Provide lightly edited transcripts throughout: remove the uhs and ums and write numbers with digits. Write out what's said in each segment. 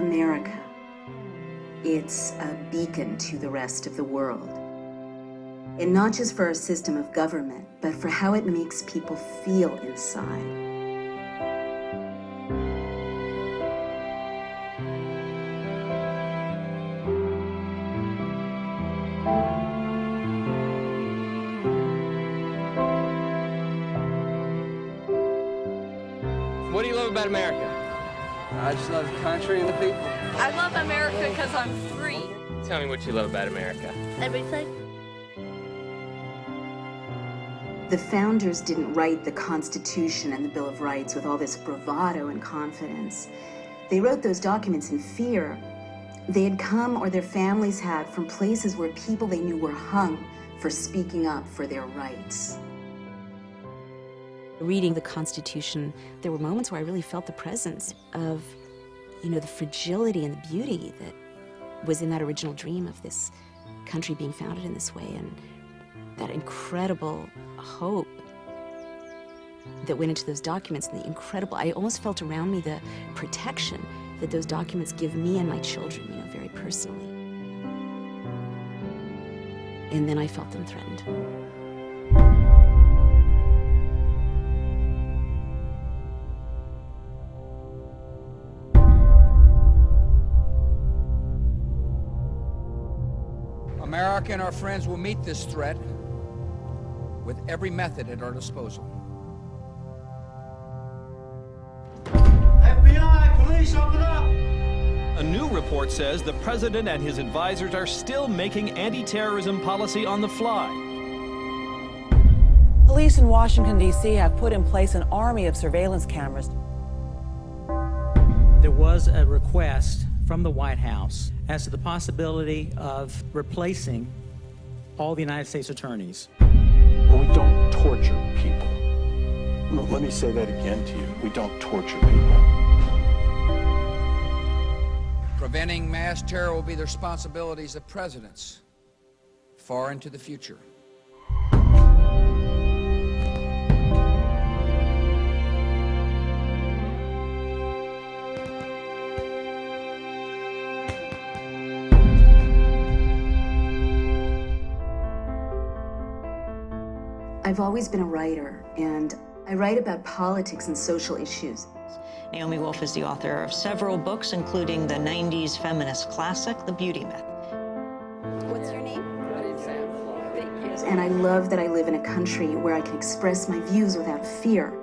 America, it's a beacon to the rest of the world. And not just for our system of government, but for how it makes people feel inside. What do you love about America? I just love the country and the people. I love America because I'm free. Tell me what you love about America. Everything. The founders didn't write the Constitution and the Bill of Rights with all this bravado and confidence. They wrote those documents in fear. They had come, or their families had, from places where people they knew were hung for speaking up for their rights. Reading the Constitution, there were moments where I really felt the presence of, the fragility and the beauty that was in that original dream of this country being founded in this way, and that incredible hope that went into those documents, and I almost felt around me the protection that those documents give me and my children, very personally. And then I felt them threatened. America and our friends will meet this threat with every method at our disposal. FBI, police, open up! A new report says the president and his advisors are still making anti-terrorism policy on the fly. Police in Washington, D.C. have put in place an army of surveillance cameras. There was a request from the White House as to the possibility of replacing all the United States attorneys. Well, we don't torture people. Let me say that again to you. We don't torture people. Preventing mass terror will be the responsibilities of presidents far into the future. I've always been a writer, and I write about politics and social issues. Naomi Wolf is the author of several books, including the 90s feminist classic, The Beauty Myth. What's your name? And I love that I live in a country where I can express my views without fear.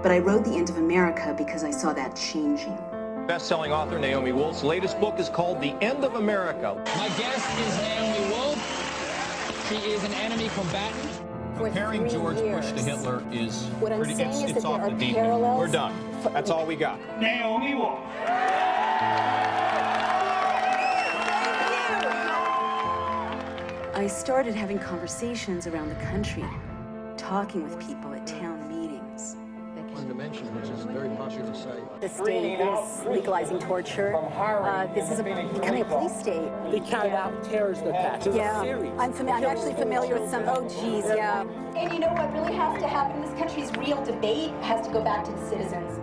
But I wrote The End of America because I saw that changing. Best-selling author Naomi Wolf's latest book is called The End of America. My guest is Naomi Wolf. She is an enemy combatant. Comparing George Bush to Hitler is pretty good. It's off the deep end. parallels. We're done. That's all we got. Naomi Wolf. I started having conversations around the country, talking with people at town meetings. One dimension, which is very popular site. The state is legalizing torture. This is becoming a police state. They carried out terrorist attacks. Yeah, I'm actually familiar with some. Oh, geez, yeah. And you know what really has to happen in this country is real debate has to go back to the citizens.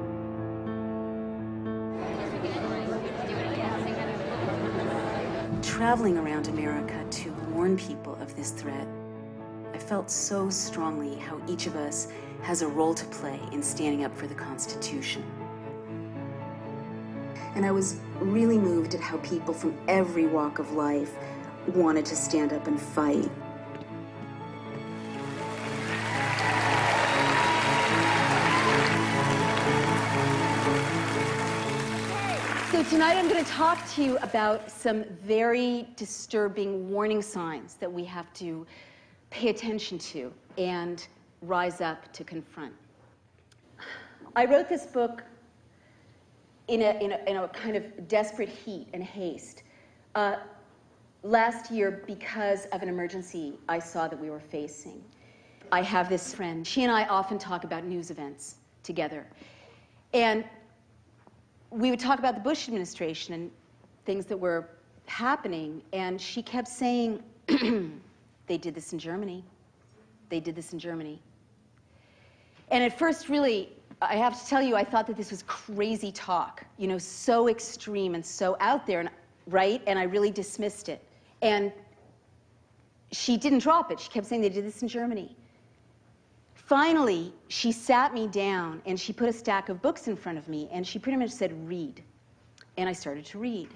Traveling around America to warn people of this threat, I felt so strongly how each of us has a role to play in standing up for the Constitution. And I was really moved at how people from every walk of life wanted to stand up and fight. So tonight I'm going to talk to you about some very disturbing warning signs that we have to pay attention to and rise up to confront. I wrote this book in a kind of desperate heat and haste last year because of an emergency I saw that we were facing. I have this friend. She and I often talk about news events together. And we would talk about the Bush administration and things that were happening, and she kept saying, they did this in Germany. They did this in Germany. And at first really I have to tell you, I thought that this was crazy talk, you know, so extreme and so out there, and, right? And I really dismissed it. And she didn't drop it. She kept saying they did this in Germany. Finally, she sat me down and she put a stack of books in front of me and she pretty much said, read. And I started to read.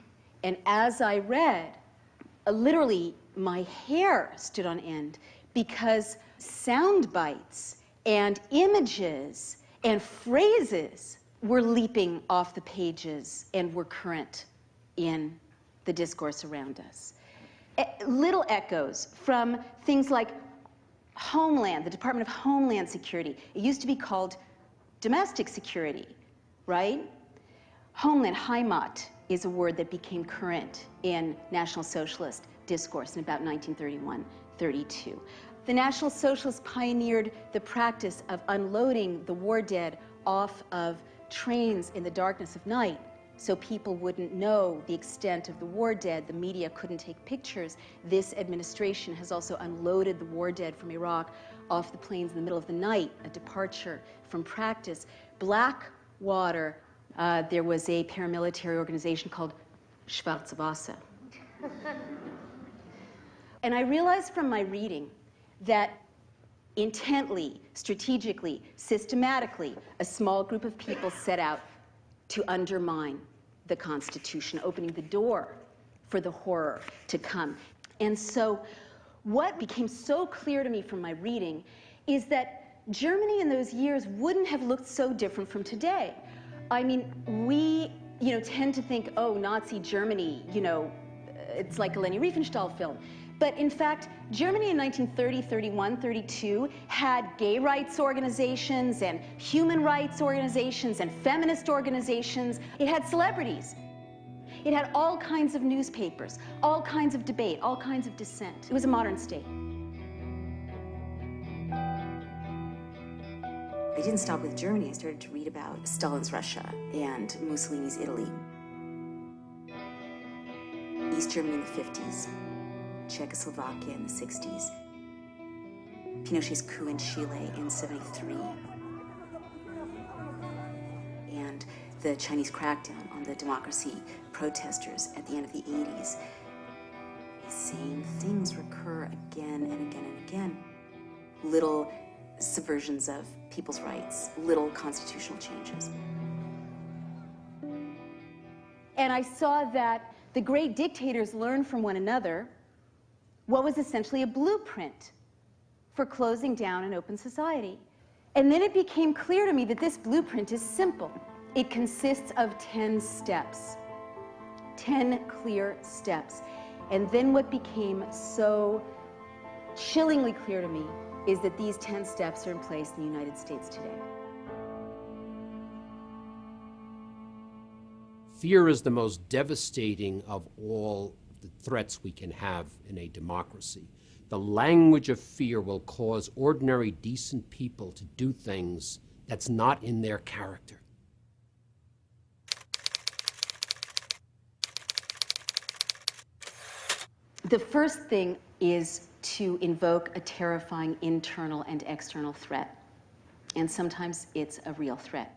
And as I read, literally my hair stood on end because sound bites and images and phrases were leaping off the pages and were current in the discourse around us. Little echoes from things like Homeland, the Department of Homeland Security. It used to be called domestic security, right? Homeland, Heimat, is a word that became current in National Socialist discourse in about 1931-32. The National Socialists pioneered the practice of unloading the war dead off of trains in the darkness of night so people wouldn't know the extent of the war dead. The media couldn't take pictures. This administration has also unloaded the war dead from Iraq off the planes in the middle of the night, a departure from practice. Blackwater, there was a paramilitary organization called Schwarze Wasser. And I realized from my reading that intently, strategically, systematically, a small group of people set out to undermine the Constitution, opening the door for the horror to come. And so what became so clear to me from my reading is that Germany in those years wouldn't have looked so different from today. I mean, we, tend to think, oh, Nazi Germany, it's like a Leni Riefenstahl film. But in fact, Germany in 1930, 31, 32 had gay rights organizations and human rights organizations and feminist organizations. It had celebrities. It had all kinds of newspapers, all kinds of debate, all kinds of dissent. It was a modern state. I didn't stop with Germany. I started to read about Stalin's Russia and Mussolini's Italy. East Germany in the 50s. Czechoslovakia in the 60s, Pinochet's coup in Chile in '73, and the Chinese crackdown on the democracy protesters at the end of the 80s. These same things recur again and again and again. Little subversions of people's rights, little constitutional changes. And I saw that the great dictators learned from one another what was essentially a blueprint for closing down an open society. And then it became clear to me that this blueprint is simple. It consists of 10 steps, 10 clear steps. And then what became so chillingly clear to me is that these 10 steps are in place in the United States today. Fear is the most devastating of all the threats we can have in a democracy. The language of fear will cause ordinary, decent people to do things that's not in their character. The first thing is to invoke a terrifying internal and external threat. And sometimes it's a real threat.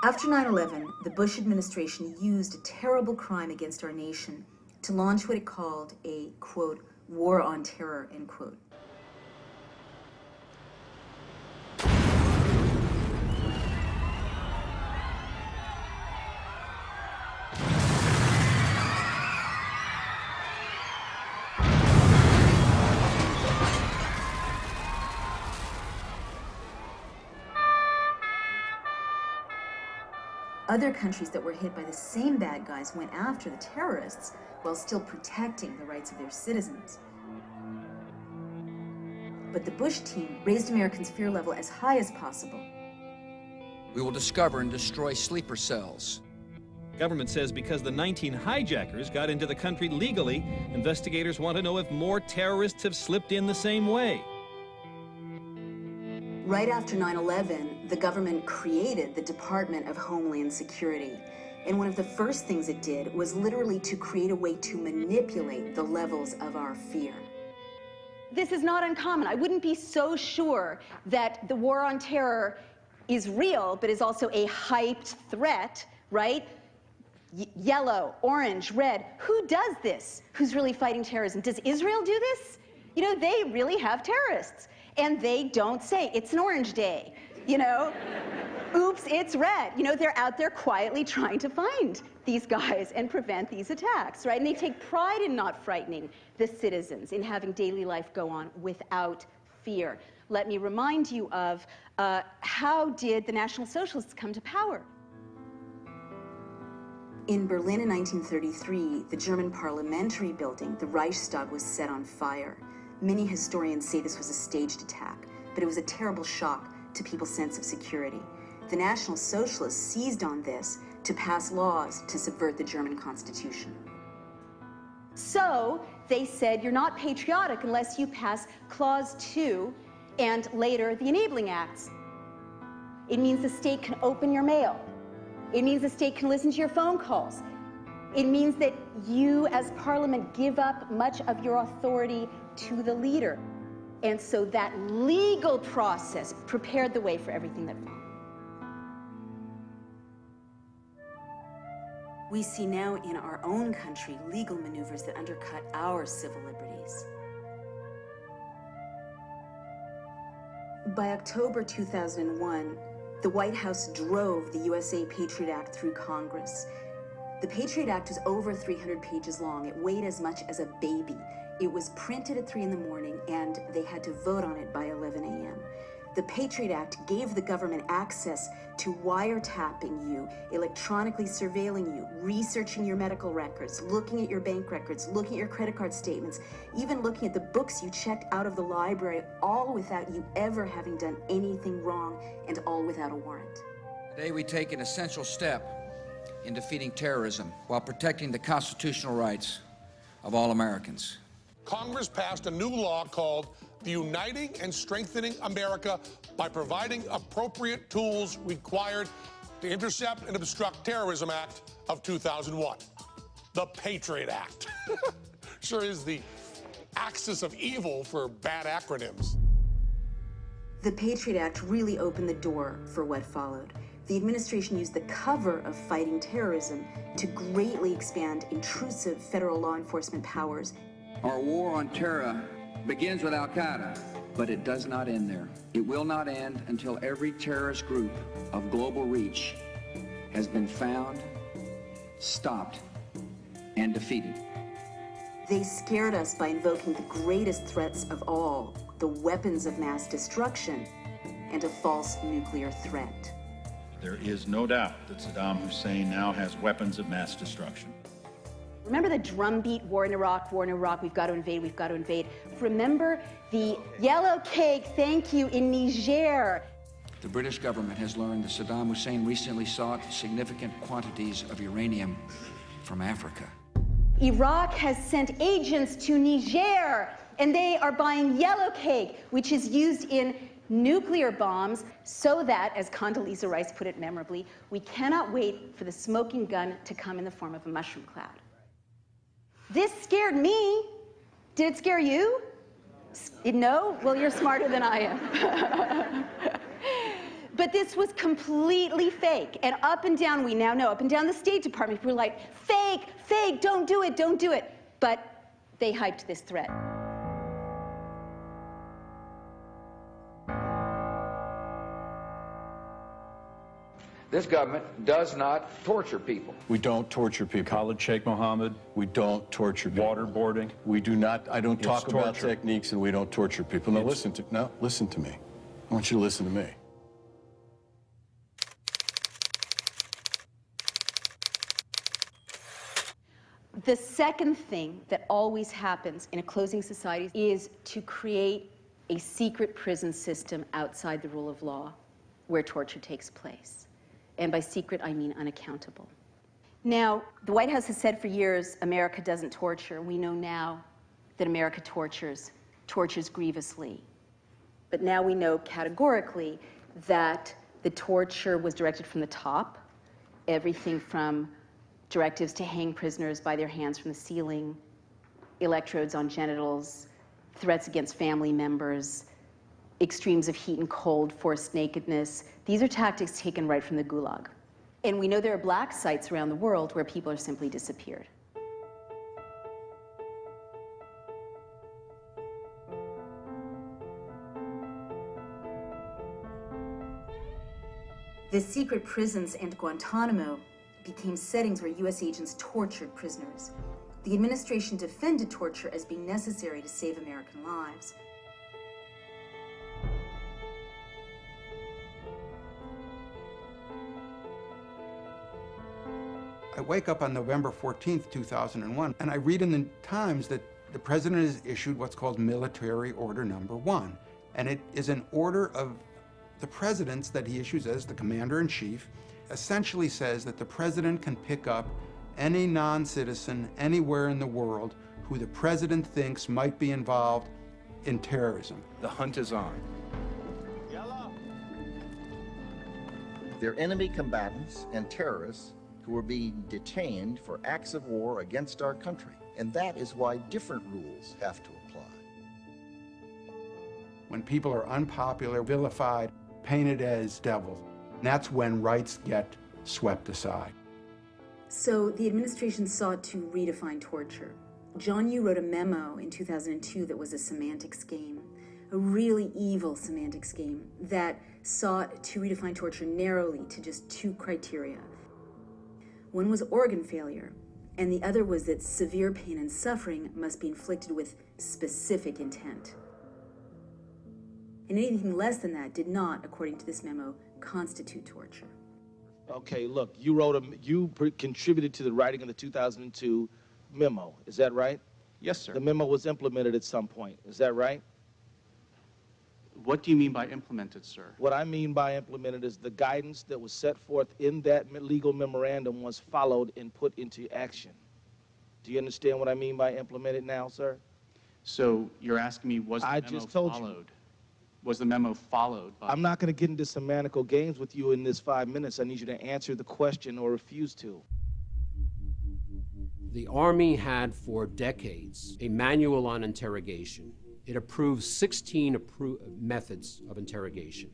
After 9/11, the Bush administration used a terrible crime against our nation to launch what it called a, quote, war on terror, end quote. Other countries that were hit by the same bad guys went after the terrorists while still protecting the rights of their citizens. But the Bush team raised Americans' fear level as high as possible. We will discover and destroy sleeper cells. Government says because the 19 hijackers got into the country legally, investigators want to know if more terrorists have slipped in the same way. Right after 9/11, the government created the Department of Homeland Security. And one of the first things it did was literally to create a way to manipulate the levels of our fear. this is not uncommon. I wouldn't be so sure that the war on terror is real, but is also a hyped threat, right? Yellow, orange, red. Who does this? Who's really fighting terrorism? Does Israel do this? You know, they really have terrorists. And they don't say, it's an orange day, you know? Oops, it's red. You know, they're out there quietly trying to find these guys and prevent these attacks, right? And they take pride in not frightening the citizens, in having daily life go on without fear. Let me remind you of how did the National Socialists come to power? In Berlin in 1933, the German parliamentary building, the Reichstag, was set on fire. Many historians say this was a staged attack, but it was a terrible shock to people's sense of security. The National Socialists seized on this to pass laws to subvert the German Constitution. So they said, you're not patriotic unless you pass Clause 2 and later the Enabling Acts. It means the state can open your mail. It means the state can listen to your phone calls. It means that you as Parliament give up much of your authority to the leader. And so that legal process prepared the way for everything that followed. We see now in our own country legal maneuvers that undercut our civil liberties. By October 2001, the White House drove the USA Patriot Act through Congress. The Patriot Act was over 300 pages long. It weighed as much as a baby. It was printed at 3 in the morning, and they had to vote on it by 11 a.m. The Patriot Act gave the government access to wiretapping you, electronically surveilling you, researching your medical records, looking at your bank records, looking at your credit card statements, even looking at the books you checked out of the library, all without you ever having done anything wrong, and all without a warrant. Today we take an essential step in defeating terrorism while protecting the constitutional rights of all Americans. Congress passed a new law called the Uniting and Strengthening America by Providing Appropriate Tools Required to Intercept and Obstruct Terrorism Act of 2001. The Patriot Act. Sure is the axis of evil for bad acronyms. The Patriot Act really opened the door for what followed. The administration used the cover of fighting terrorism to greatly expand intrusive federal law enforcement powers. Our war on terror begins with Al-Qaeda, but it does not end there. It will not end until every terrorist group of global reach has been found, stopped, and defeated. They scared us by invoking the greatest threats of all, the weapons of mass destruction, and a false nuclear threat. There is no doubt that Saddam Hussein now has weapons of mass destruction. Remember the drumbeat, war in Iraq, we've got to invade, we've got to invade. Remember the yellow cake, thank you, in Niger. The British government has learned that Saddam Hussein recently sought significant quantities of uranium from Africa. Iraq has sent agents to Niger, and they are buying yellow cake, which is used in nuclear bombs, so that, as Condoleezza Rice put it memorably, we cannot wait for the smoking gun to come in the form of a mushroom cloud. This scared me. Did it scare you? No? Well, you're smarter than I am. But this was completely fake. And up and down, we now know, up and down the State Department, people were like, fake, fake, don't do it, don't do it. But they hyped this threat. This government does not torture people. We don't torture people. Khalid Sheikh Mohammed. We don't torture people. Waterboarding. We do not. I don't talk about techniques, and we don't torture people. Now listen to me. I want you to listen to me. The second thing that always happens in a closing society is to create a secret prison system outside the rule of law where torture takes place. And by secret, I mean unaccountable. Now, the White House has said for years, America doesn't torture. We know now that America tortures grievously. But now we know categorically that the torture was directed from the top, everything from directives to hang prisoners by their hands from the ceiling, electrodes on genitals, threats against family members, extremes of heat and cold, forced nakedness. These are tactics taken right from the Gulag. And we know there are black sites around the world where people are simply disappeared. The secret prisons and Guantanamo became settings where U.S. agents tortured prisoners. The administration defended torture as being necessary to save American lives. I wake up on November 14th, 2001, and I read in the Times that the president has issued what's called Military Order Number 1. And it is an order of the president's that he issues as the commander-in-chief, essentially says that the president can pick up any non-citizen anywhere in the world who the president thinks might be involved in terrorism. The hunt is on. They're enemy combatants and terrorists who are being detained for acts of war against our country. And that is why different rules have to apply. When people are unpopular, vilified, painted as devils, that's when rights get swept aside. So the administration sought to redefine torture. John Yoo wrote a memo in 2002 that was a semantics game, a really evil semantics game that sought to redefine torture narrowly to just two criteria. One was organ failure, and the other was that severe pain and suffering must be inflicted with specific intent. And anything less than that did not, according to this memo, constitute torture. Okay, look, you contributed to the writing of the 2002 memo, is that right? Yes, sir. The memo was implemented at some point, is that right? What do you mean by implemented, sir? What I mean by implemented is the guidance that was set forth in that legal memorandum was followed and put into action. Do you understand what I mean by implemented now, sir? So you're asking me, was the memo just told followed? You. Was the memo followed by... I'm not going to get into semantical games with you in this 5 minutes. I need you to answer the question or refuse to. The Army had for decades a manual on interrogation. It approved 16 methods of interrogation.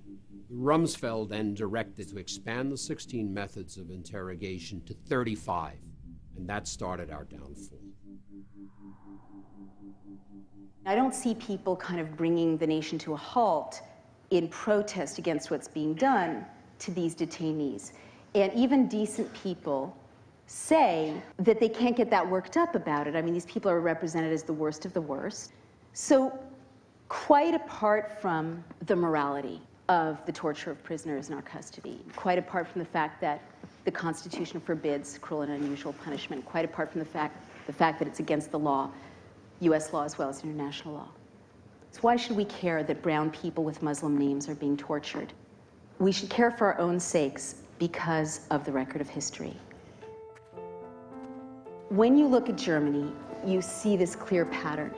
Rumsfeld then directed to expand the 16 methods of interrogation to 35, and that started our downfall. I don't see people kind of bringing the nation to a halt in protest against what's being done to these detainees. And even decent people say that they can't get that worked up about it. I mean, these people are represented as the worst of the worst. So quite apart from the morality of the torture of prisoners in our custody, quite apart from the fact that the Constitution forbids cruel and unusual punishment, quite apart from the fact that it's against the law, U.S. law as well as international law. So why should we care that brown people with Muslim names are being tortured? We should care for our own sakes because of the record of history. When you look at Germany, you see this clear pattern.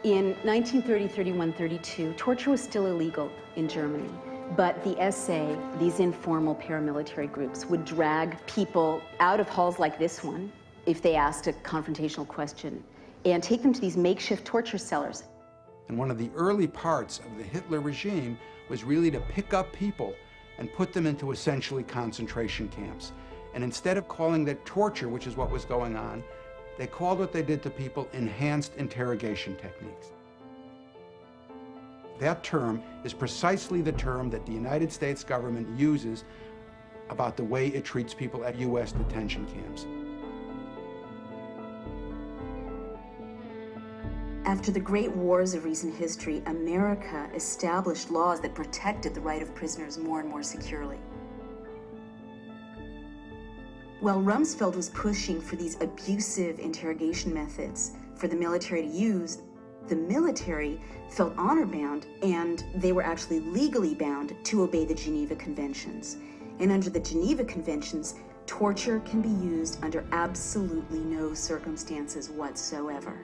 In 1930, 31, 32, torture was still illegal in Germany, but the SA, these informal paramilitary groups, would drag people out of halls like this one if they asked a confrontational question, and take them to these makeshift torture cellars. And one of the early parts of the Hitler regime was really to pick up people and put them into essentially concentration camps. And instead of calling that torture, which is what was going on, they called what they did to people enhanced interrogation techniques. That term is precisely the term that the United States government uses about the way it treats people at U.S. detention camps. After the great wars of recent history, America established laws that protected the right of prisoners more and more securely. While Rumsfeld was pushing for these abusive interrogation methods for the military to use, the military felt honor-bound, and they were actually legally bound to obey the Geneva Conventions. And under the Geneva Conventions, torture can be used under absolutely no circumstances whatsoever.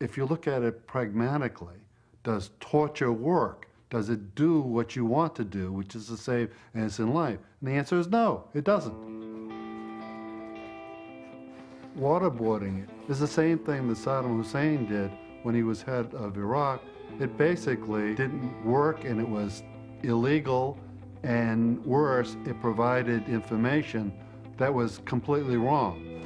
If you look at it pragmatically, does torture work? Does it do what you want to do, which is to save innocent life? And the answer is no, it doesn't. Waterboarding it is the same thing that Saddam Hussein did when he was head of Iraq. It basically didn't work, and it was illegal, and worse, it provided information that was completely wrong.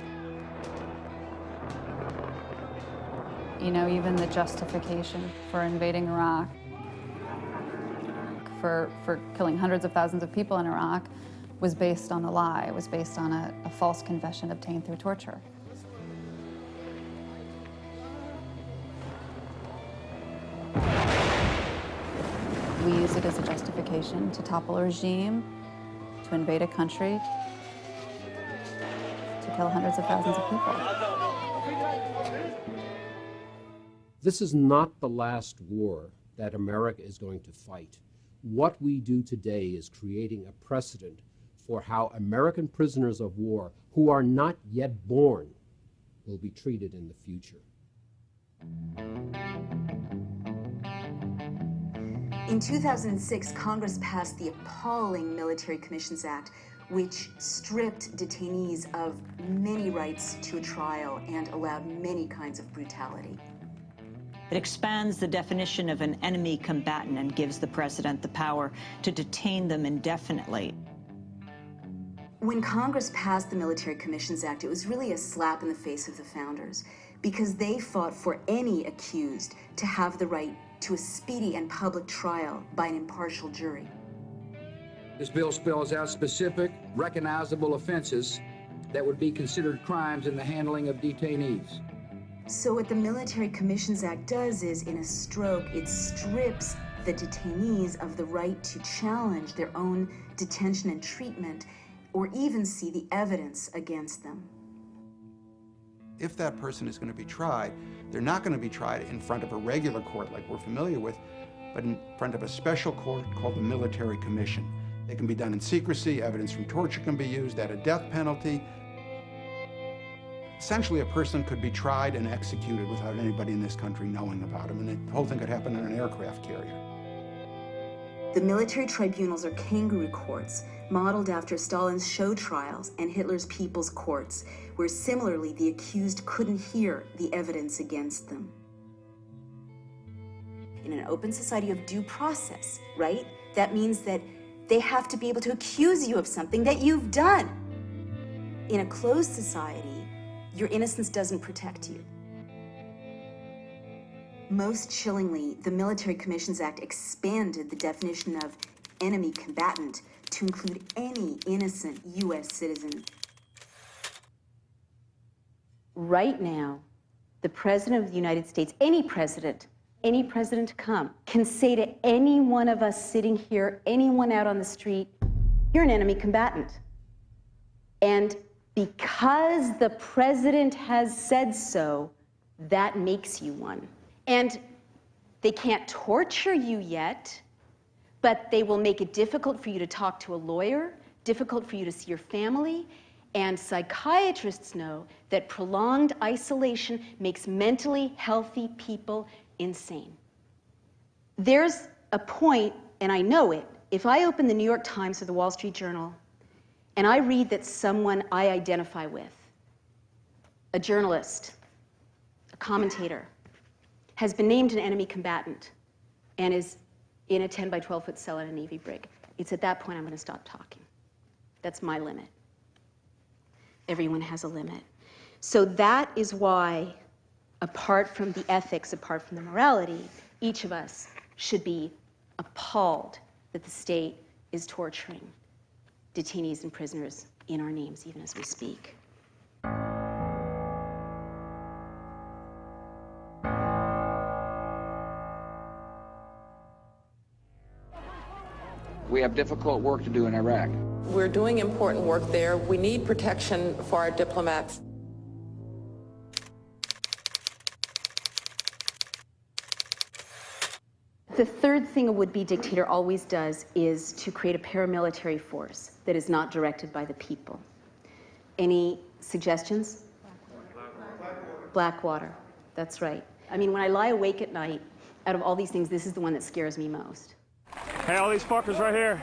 You know, even the justification for invading Iraq, for killing hundreds of thousands of people in Iraq, was based on a lie. It was based on a false confession obtained through torture. We use it as a justification to topple a regime, to invade a country, to kill hundreds of thousands of people. This is not the last war that America is going to fight. What we do today is creating a precedent for how American prisoners of war who are not yet born will be treated in the future. In 2006, Congress passed the appalling Military Commissions Act, which stripped detainees of many rights to a trial and allowed many kinds of brutality. It expands the definition of an enemy combatant and gives the president the power to detain them indefinitely. When Congress passed the Military Commissions Act, it was really a slap in the face of the founders, because they fought for any accused to have the right to a speedy and public trial by an impartial jury. This bill spells out specific, recognizable offenses that would be considered crimes in the handling of detainees. So what the Military Commissions Act does is, in a stroke, it strips the detainees of the right to challenge their own detention and treatment, or even see the evidence against them. If that person is going to be tried, they're not going to be tried in front of a regular court like we're familiar with, but in front of a special court called the Military Commission. They can be done in secrecy, evidence from torture can be used at a death penalty. Essentially, a person could be tried and executed without anybody in this country knowing about him, and the whole thing could happen in an aircraft carrier. The military tribunals are kangaroo courts, modeled after Stalin's show trials and Hitler's people's courts, where similarly the accused couldn't hear the evidence against them. In an open society, you have due process, right? That means that they have to be able to accuse you of something that you've done. In a closed society, your innocence doesn't protect you. Most chillingly, the Military Commissions Act expanded the definition of enemy combatant to include any innocent U.S. citizen. Right now, the President of the United States, any president to come, can say to any one of us sitting here, anyone out on the street, you're an enemy combatant. And because the president has said so, that makes you one. And they can't torture you yet, but they will make it difficult for you to talk to a lawyer, difficult for you to see your family, and psychiatrists know that prolonged isolation makes mentally healthy people insane. There's a point, and I know it, if I open the New York Times or the Wall Street Journal, and I read that someone I identify with, a journalist, a commentator, has been named an enemy combatant and is in a 10 by 12 foot cell in a Navy brig, it's at that point I'm going to stop talking. That's my limit. Everyone has a limit. So that is why, apart from the ethics, apart from the morality, each of us should be appalled that the state is torturing detainees and prisoners in our names, even as we speak. We have difficult work to do in Iraq. We're doing important work there. We need protection for our diplomats. The third thing a would-be dictator always does is to create a paramilitary force that is not directed by the people. Any suggestions? Blackwater. That's right. I mean, when I lie awake at night, out of all these things, this is the one that scares me most. Hey, all these fuckers right here.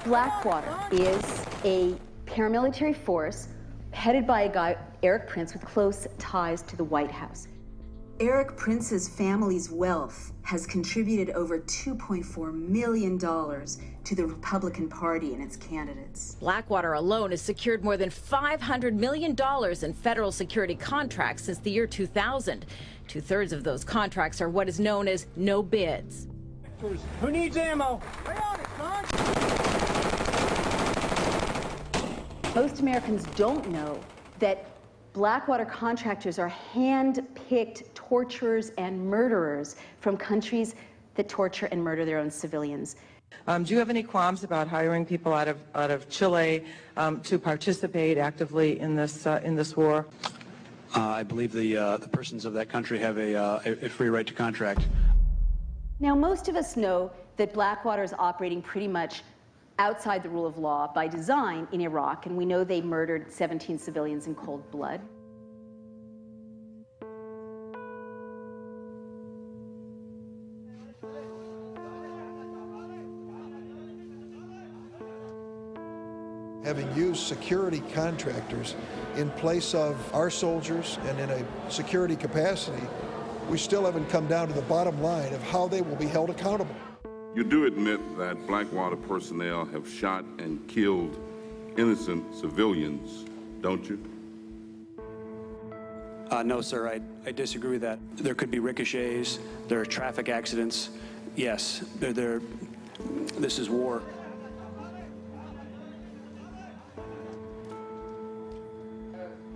Blackwater is a paramilitary force headed by a guy, Erik Prince, with close ties to the White House. Erik Prince's family's wealth has contributed over $2.4 million to the Republican Party and its candidates. Blackwater alone has secured more than $500 million in federal security contracts since the year 2000. Two-thirds of those contracts are what is known as no bids. Who needs ammo? Most Americans don't know that Blackwater contractors are hand-picked torturers and murderers from countries that torture and murder their own civilians. Do you have any qualms about hiring people out of Chile to participate actively in this war? I believe the persons of that country have a free right to contract. Now, most of us know that Blackwater is operating pretty much outside the rule of law by design in Iraq, and we know they murdered 17 civilians in cold blood. Having used security contractors in place of our soldiers and in a security capacity, we still haven't come down to the bottom line of how they will be held accountable. You do admit that Blackwater personnel have shot and killed innocent civilians, don't you? No, sir, I disagree with that. There could be ricochets, there are traffic accidents. Yes, this is war.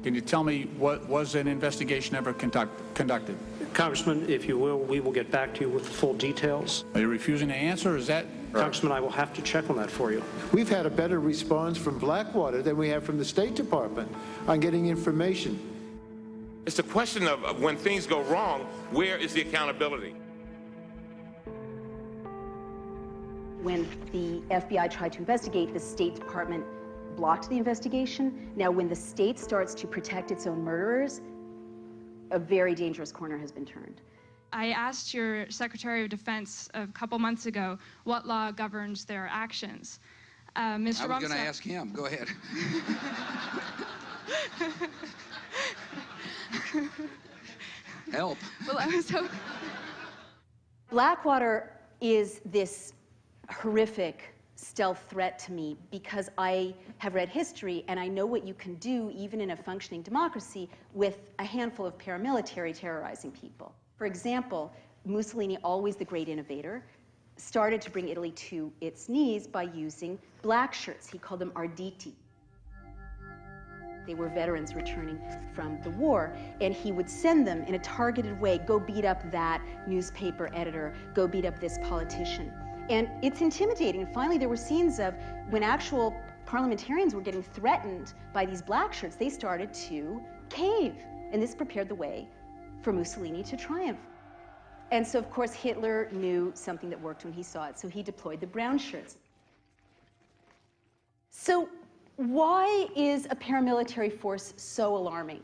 Can you tell me, was an investigation ever conducted? Congressman, if you will, we will get back to you with the full details. Are you refusing to answer, or is that... Congressman, I will have to check on that for you. We've had a better response from Blackwater than we have from the State Department on getting information. It's a question of when things go wrong, where is the accountability? When the FBI tried to investigate, the State Department blocked the investigation. Now, when the state starts to protect its own murderers, a very dangerous corner has been turned. I asked your Secretary of Defense a couple months ago what law governs their actions. Mr. I was going to ask him. Go ahead. Help. Well, I was hoping. Blackwater is this horrific stealth threat to me because I have read history and I know what you can do even in a functioning democracy with a handful of paramilitary terrorizing people. For example, Mussolini, always the great innovator, started to bring Italy to its knees by using black shirts. He called them arditi. They were veterans returning from the war, and he would send them in a targeted way, go beat up that newspaper editor, go beat up this politician. And it's intimidating. Finally, there were scenes of when actual parliamentarians were getting threatened by these black shirts, they started to cave. And this prepared the way for Mussolini to triumph. And so, of course, Hitler knew something that worked when he saw it, so he deployed the brown shirts. So why is a paramilitary force so alarming?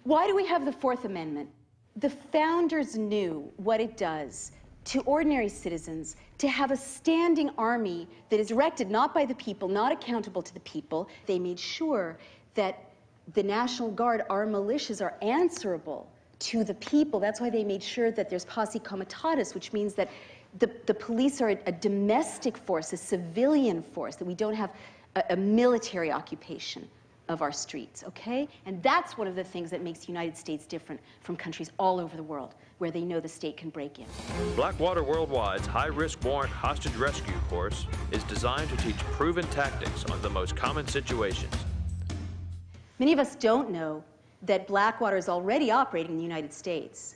Why do we have the Fourth Amendment? The founders knew what it does to ordinary citizens to have a standing army that is directed not by the people, not accountable to the people. They made sure that the National Guard, our militias, are answerable to the people. That's why they made sure that there's posse comitatus, which means that the police are a domestic force, a civilian force, that we don't have a military occupation of our streets, okay? And that's one of the things that makes the United States different from countries all over the world where they know the state can break in. Blackwater Worldwide's high-risk warrant hostage rescue course is designed to teach proven tactics on the most common situations. Many of us don't know that Blackwater is already operating in the United States.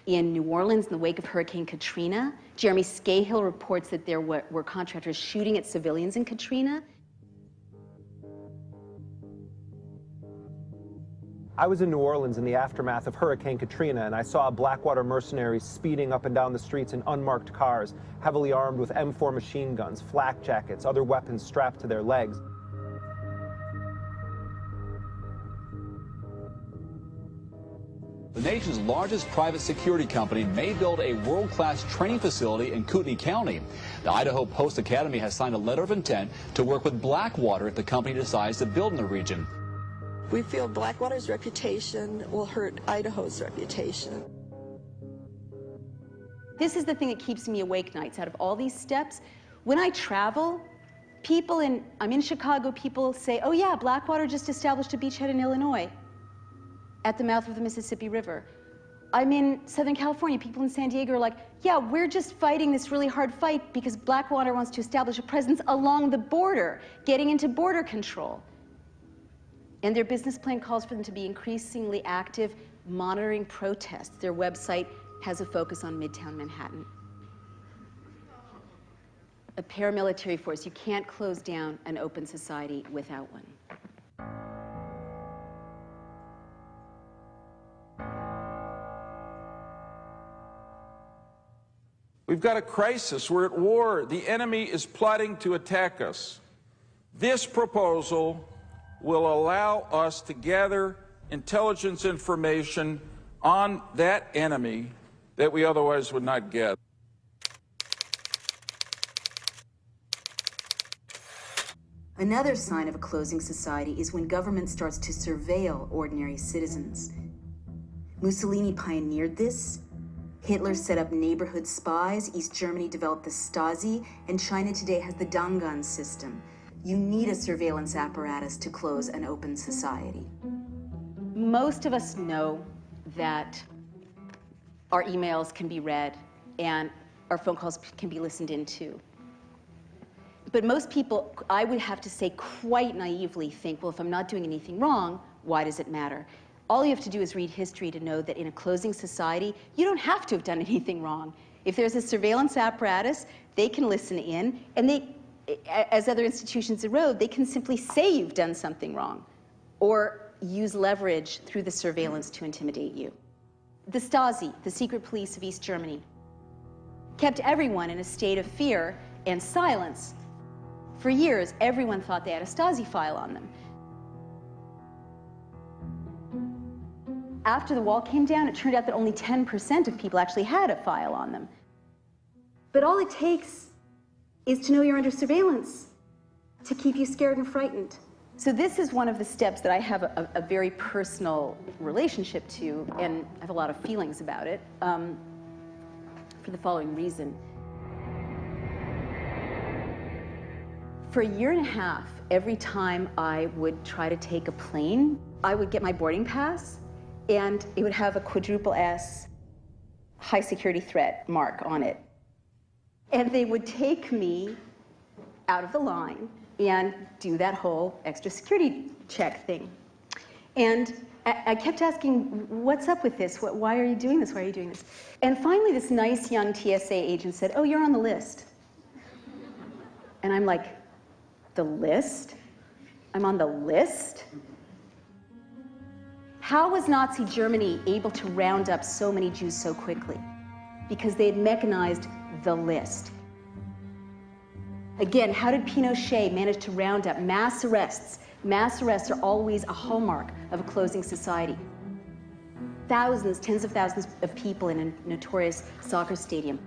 In New Orleans, in the wake of Hurricane Katrina, Jeremy Scahill reports that there were contractors shooting at civilians in Katrina. I was in New Orleans in the aftermath of Hurricane Katrina, and I saw Blackwater mercenaries speeding up and down the streets in unmarked cars, heavily armed with M4 machine guns, flak jackets, other weapons strapped to their legs. The nation's largest private security company may build a world-class training facility in Kootenai County. The Idaho Post Academy has signed a letter of intent to work with Blackwater if the company decides to build in the region. We feel Blackwater's reputation will hurt Idaho's reputation. This is the thing that keeps me awake nights. Out of all these steps, when I travel, I'm in Chicago, people say, oh yeah, Blackwater just established a beachhead in Illinois at the mouth of the Mississippi River. I'm in Southern California, people in San Diego are like, yeah, we're just fighting this really hard fight because Blackwater wants to establish a presence along the border, getting into border control. And their business plan calls for them to be increasingly active, monitoring protests. Their website has a focus on Midtown Manhattan. A paramilitary force. You can't close down an open society without one. We've got a crisis. We're at war. The enemy is plotting to attack us. This proposal will allow us to gather intelligence information on that enemy that we otherwise would not get. Another sign of a closing society is when government starts to surveil ordinary citizens. Mussolini pioneered this. Hitler set up neighborhood spies, East Germany developed the Stasi, and China today has the Dangan system. You need a surveillance apparatus to close an open society. Most of us know that our emails can be read and our phone calls can be listened into. But most people, I would have to say quite naively, think, well, if I'm not doing anything wrong, why does it matter? All you have to do is read history to know that in a closing society, you don't have to have done anything wrong. If there's a surveillance apparatus, they can listen in, and they, as other institutions erode, they can simply say you've done something wrong, or use leverage through the surveillance to intimidate you. The Stasi, the secret police of East Germany, kept everyone in a state of fear and silence. For years, everyone thought they had a Stasi file on them. After the wall came down, it turned out that only 10% of people actually had a file on them. But all it takes is to know you're under surveillance to keep you scared and frightened. So this is one of the steps that I have a very personal relationship to, and I have a lot of feelings about it, for the following reason. For a year and a half, every time I would try to take a plane, I would get my boarding pass, and it would have a quadruple S high security threat mark on it. And they would take me out of the line and do that whole extra security check thing. And I kept asking, what's up with this? Why are you doing this? Why are you doing this? And finally, this nice young TSA agent said, oh, you're on the list. And I'm like, the list? I'm on the list? How was Nazi Germany able to round up so many Jews so quickly? Because they had mechanized the list. Again, how did Pinochet manage to round up mass arrests? Mass arrests are always a hallmark of a closing society. Thousands, tens of thousands of people in a notorious soccer stadium.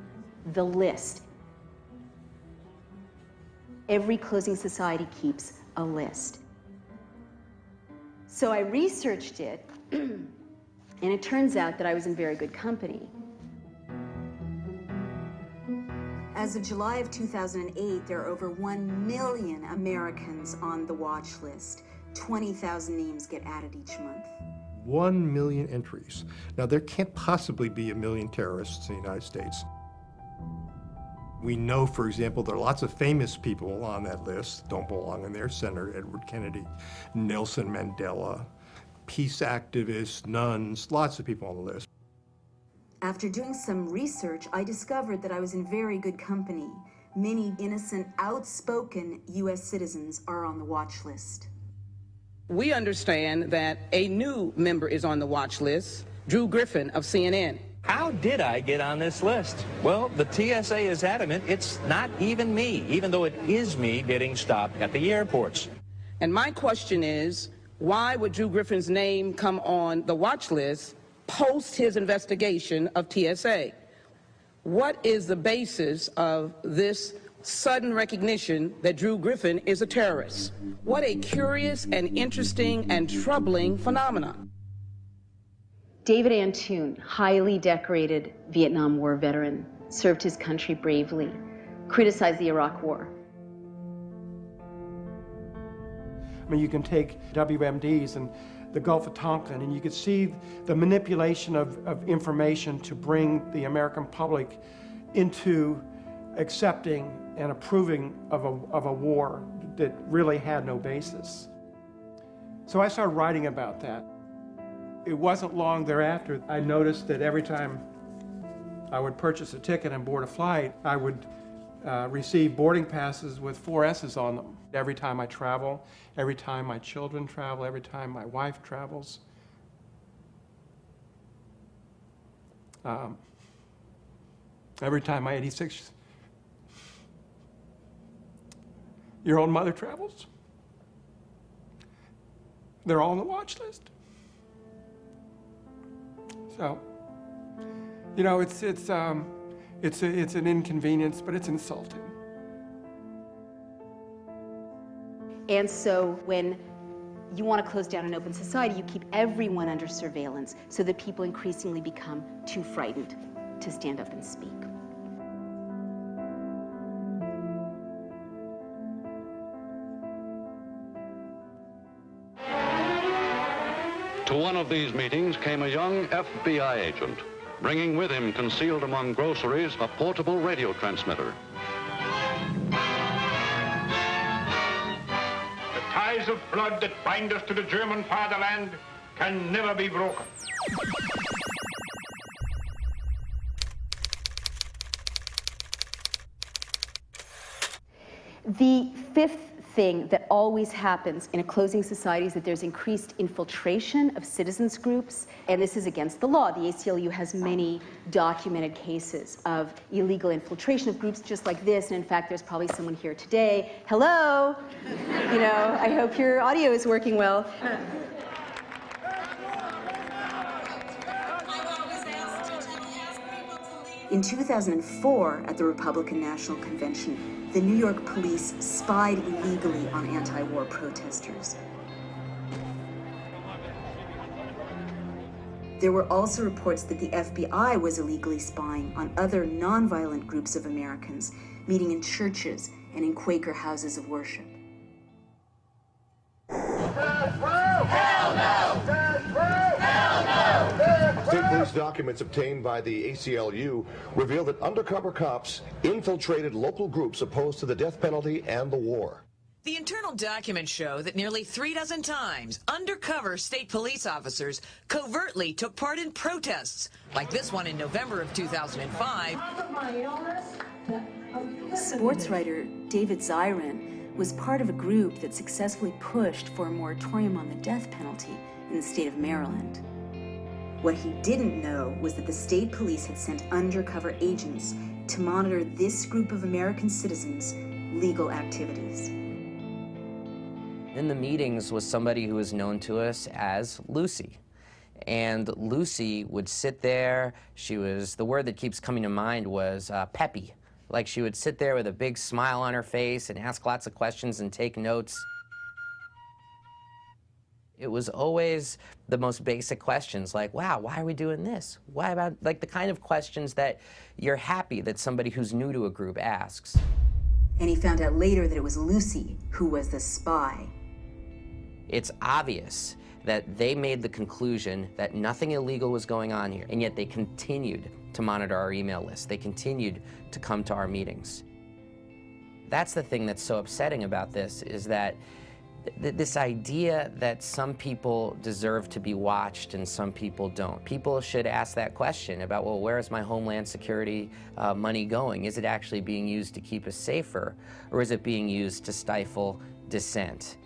The list. Every closing society keeps a list. So I researched it, and it turns out that I was in very good company. As of July of 2008, there are over 1 million Americans on the watch list. 20,000 names get added each month. 1 million entries. Now, there can't possibly be 1 million terrorists in the United States. We know, for example, there are lots of famous people on that list, don't belong in there. Senator Edward Kennedy, Nelson Mandela, peace activists, nuns, lots of people on the list. After doing some research, I discovered that I was in very good company. Many innocent, outspoken U.S. citizens are on the watch list. We understand that a new member is on the watch list, Drew Griffin of CNN. How did I get on this list? Well, the TSA is adamant it's not even me, even though it is me getting stopped at the airports. And my question is, why would Drew Griffin's name come on the watch list post his investigation of TSA. What is the basis of this sudden recognition that Drew Griffin is a terrorist? What a curious and interesting and troubling phenomenon. David Antoon, highly decorated Vietnam War veteran, served his country bravely, criticized the Iraq War. I mean, you can take WMDs and the Gulf of Tonkin, and you could see the manipulation of information to bring the American public into accepting and approving of a war that really had no basis. So I started writing about that. It wasn't long thereafter I noticed that every time I would purchase a ticket and board a flight, I would receive boarding passes with 4 S's on them. Every time I travel, every time my children travel, every time my wife travels. Every time my 86-year-old mother travels. They're all on the watch list. So, you know, it's an inconvenience, but it's insulting. And so when you want to close down an open society, you keep everyone under surveillance so that people increasingly become too frightened to stand up and speak. To one of these meetings came a young FBI agent, bringing with him, concealed among groceries, a portable radio transmitter. The ties of blood that bind us to the German fatherland can never be broken. The fifth thing that always happens in a closing society is that there's increased infiltration of citizens groups, and this is against the law. The ACLU has many documented cases of illegal infiltration of groups just like this, and in fact, there's probably someone here today. Hello! You know, I hope your audio is working well. In 2004, at the Republican National Convention, the New York police spied illegally on anti-war protesters. There were also reports that the FBI was illegally spying on other nonviolent groups of Americans, meeting in churches and in Quaker houses of worship. State police documents obtained by the ACLU reveal that undercover cops infiltrated local groups opposed to the death penalty and the war. The internal documents show that nearly 36 times, undercover state police officers covertly took part in protests, like this one in November of 2005. Sports writer David Zirin was part of a group that successfully pushed for a moratorium on the death penalty in the state of Maryland. What he didn't know was that the state police had sent undercover agents to monitor this group of American citizens' legal activities. In the meetings was somebody who was known to us as Lucy. And Lucy would sit there, the word that keeps coming to mind was peppy. Like she would sit there with a big smile on her face and ask lots of questions and take notes. It was always the most basic questions like, wow, why are we doing this? Why about, like the kind of questions that you're happy that somebody who's new to a group asks. And he found out later that it was Lucy who was the spy. It's obvious that they made the conclusion that nothing illegal was going on here, and yet they continued to monitor our email list. They continued to come to our meetings. That's the thing that's so upsetting about this, is that this idea that some people deserve to be watched and some people don't. People should ask that question about, well, where is my Homeland Security money going? Is it actually being used to keep us safer, or is it being used to stifle dissent?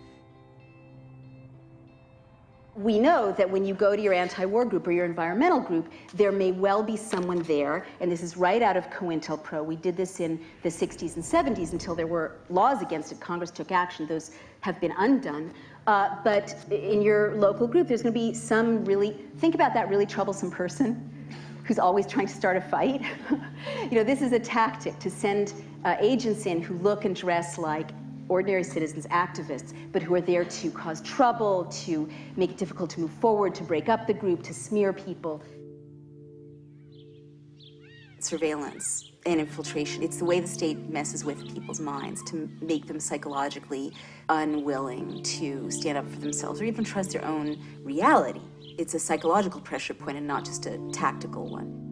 we know that when you go to your anti-war group or your environmental group, there may well be someone there, and this is right out of COINTELPRO. We did this in the 60s and 70s until there were laws against it. Congress took action. Those have been undone. But in your local group, there's going to be some really, think about that really troublesome person who's always trying to start a fight. You know, this is a tactic to send agents in who look and dress like ordinary citizens, activists, but who are there to cause trouble, to make it difficult to move forward, to break up the group, to smear people. Surveillance and infiltration, it's the way the state messes with people's minds to make them psychologically unwilling to stand up for themselves or even trust their own reality. It's a psychological pressure point and not just a tactical one.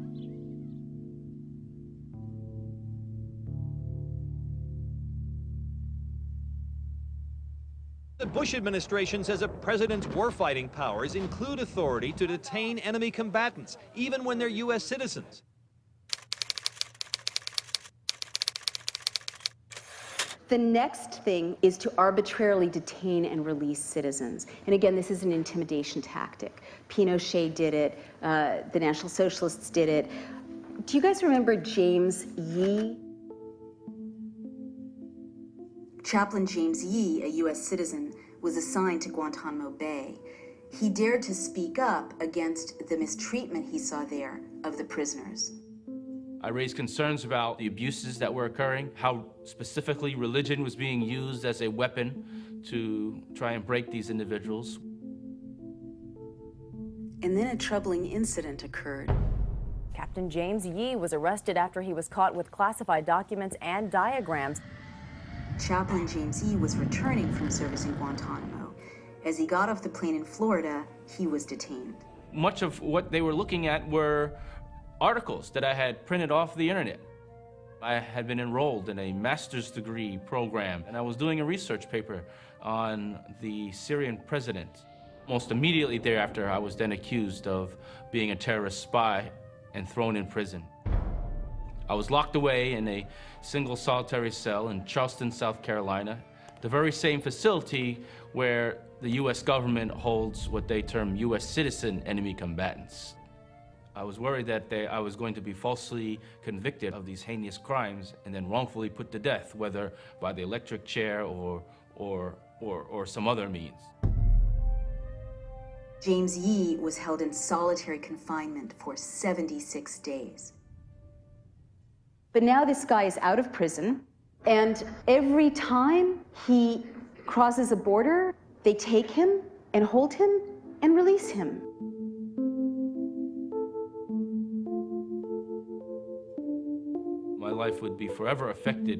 The Bush administration says a president's warfighting powers include authority to detain enemy combatants, even when they're U.S. citizens. The next thing is to arbitrarily detain and release citizens. And again, this is an intimidation tactic. Pinochet did it, the National Socialists did it. Do you guys remember James Yee? Chaplain James Yee, a U.S. citizen, was assigned to Guantanamo Bay. He dared to speak up against the mistreatment he saw there of the prisoners. I raised concerns about the abuses that were occurring, how specifically religion was being used as a weapon to try and break these individuals. And then a troubling incident occurred. Captain James Yee was arrested after he was caught with classified documents and diagrams. Chaplain James Yee was returning from service in Guantanamo. As he got off the plane in Florida, he was detained. Much of what they were looking at were articles that I had printed off the internet. I had been enrolled in a master's degree program, and I was doing a research paper on the Syrian president. Almost immediately thereafter, I was then accused of being a terrorist spy and thrown in prison. I was locked away in a single solitary cell in Charleston, South Carolina, the very same facility where the U.S. government holds what they term U.S. citizen enemy combatants. I was worried that I was going to be falsely convicted of these heinous crimes and then wrongfully put to death, whether by the electric chair or some other means. James Yee was held in solitary confinement for 76 days. But now this guy is out of prison, and every time he crosses a border, they take him and hold him and release him. My life would be forever affected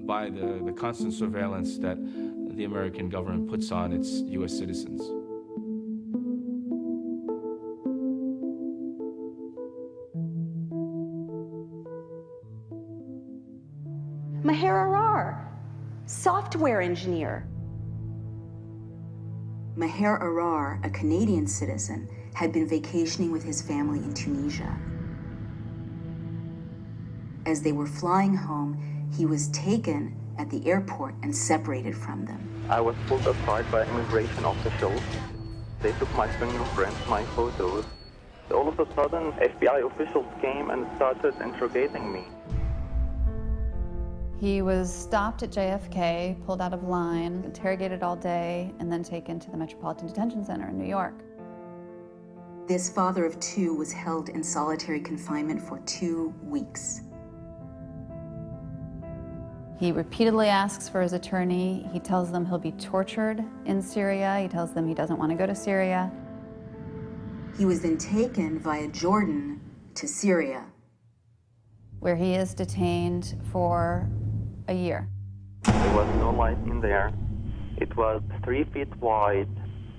by the constant surveillance that the American government puts on its U.S. citizens. Maher Arar, software engineer. Maher Arar, a Canadian citizen, had been vacationing with his family in Tunisia. As they were flying home, he was taken at the airport and separated from them. I was pulled aside by immigration officials. They took my fingerprints, my photos. All of a sudden, FBI officials came and started interrogating me. He was stopped at JFK, pulled out of line, interrogated all day, and then taken to the Metropolitan Detention Center in New York. This father of two was held in solitary confinement for 2 weeks. He repeatedly asks for his attorney. He tells them he'll be tortured in Syria. He tells them he doesn't want to go to Syria. He was then taken via Jordan to Syria, where he is detained for a year. There was no light in there. It was 3 feet wide,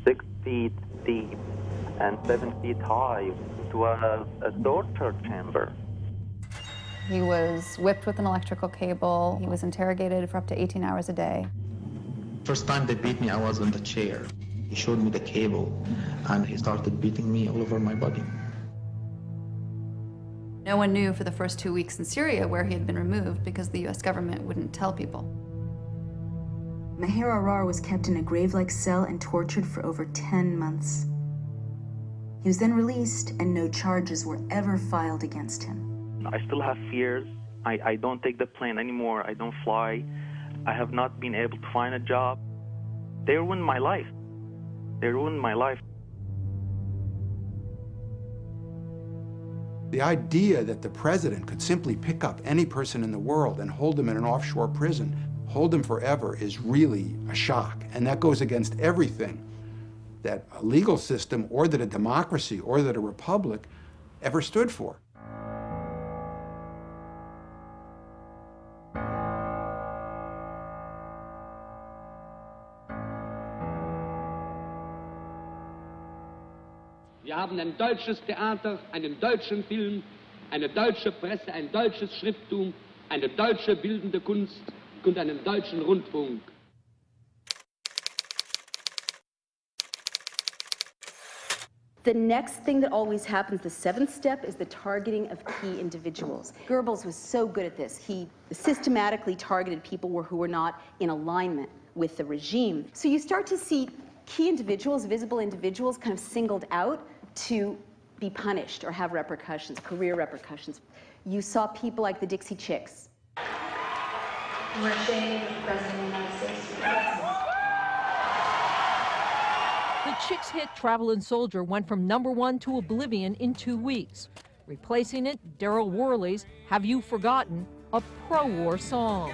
6 feet deep, and 7 feet high. It was a torture chamber. He was whipped with an electrical cable. He was interrogated for up to 18 hours a day. First time they beat me, I was in the chair. He showed me the cable, and he started beating me all over my body. No one knew for the first 2 weeks in Syria where he had been removed because the U.S. government wouldn't tell people. Maher Arar was kept in a grave-like cell and tortured for over 10 months. He was then released, and no charges were ever filed against him. I still have fears. I don't take the plane anymore. I don't fly. I have not been able to find a job. They ruined my life. They ruined my life. The idea that the president could simply pick up any person in the world and hold them in an offshore prison, hold them forever, is really a shock. And that goes against everything that a legal system or that a democracy or that a republic ever stood for. Wir haben ein deutsches Theater, einen deutschen Film, eine deutsche Presse, ein deutsches Schrifttum, eine deutsche bildende Kunst und einen deutschen Rundfunk. The next thing that always happens, the seventh step, is the targeting of key individuals. Goebbels was so good at this. He systematically targeted people who were not in alignment with the regime. So you start to see key individuals, visible individuals, kind of singled out to be punished or have repercussions, career repercussions. You saw people like the Dixie Chicks. President of the United States. The Chicks hit Travel and Soldier went from #1 to oblivion in 2 weeks. Replacing it, Daryl Worley's Have You Forgotten, a pro-war song.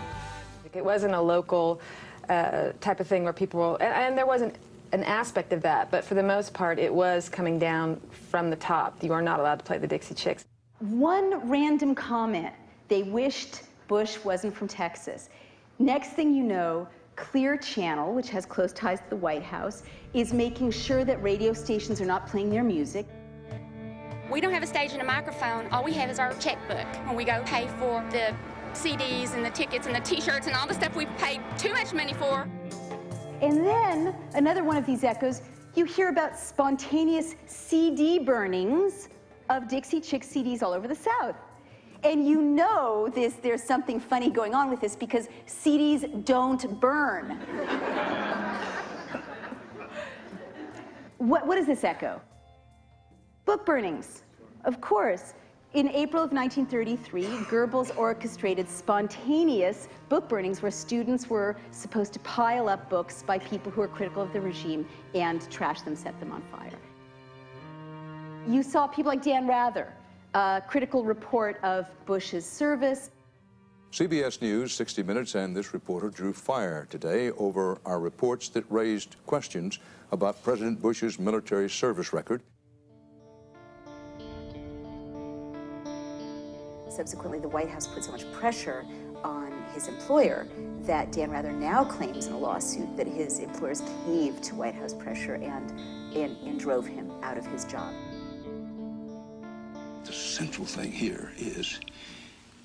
It wasn't a local type of thing where people, and there wasn't an aspect of that, but for the most part, it was coming down from the top. You are not allowed to play the Dixie Chicks. One random comment, they wished Bush wasn't from Texas. Next thing you know, Clear Channel, which has close ties to the White House, is making sure that radio stations are not playing their music. We don't have a stage and a microphone. All we have is our checkbook when we go pay for the CDs and the tickets and the T-shirts and all the stuff we've paid too much money for. And then, another one of these echoes, you hear about spontaneous CD burnings of Dixie Chicks CDs all over the South. And you know there's something funny going on with this because CDs don't burn. What does this echo? Book burnings, of course. In April of 1933, Goebbels orchestrated spontaneous book burnings where students were supposed to pile up books by people who were critical of the regime and trash them, set them on fire. You saw people like Dan Rather, a critical report of Bush's service. CBS News, 60 Minutes, and this reporter drew fire today over our reports that raised questions about President Bush's military service record. Subsequently, the White House put so much pressure on his employer that Dan Rather now claims in a lawsuit that his employers caved to White House pressure and drove him out of his job. The central thing here is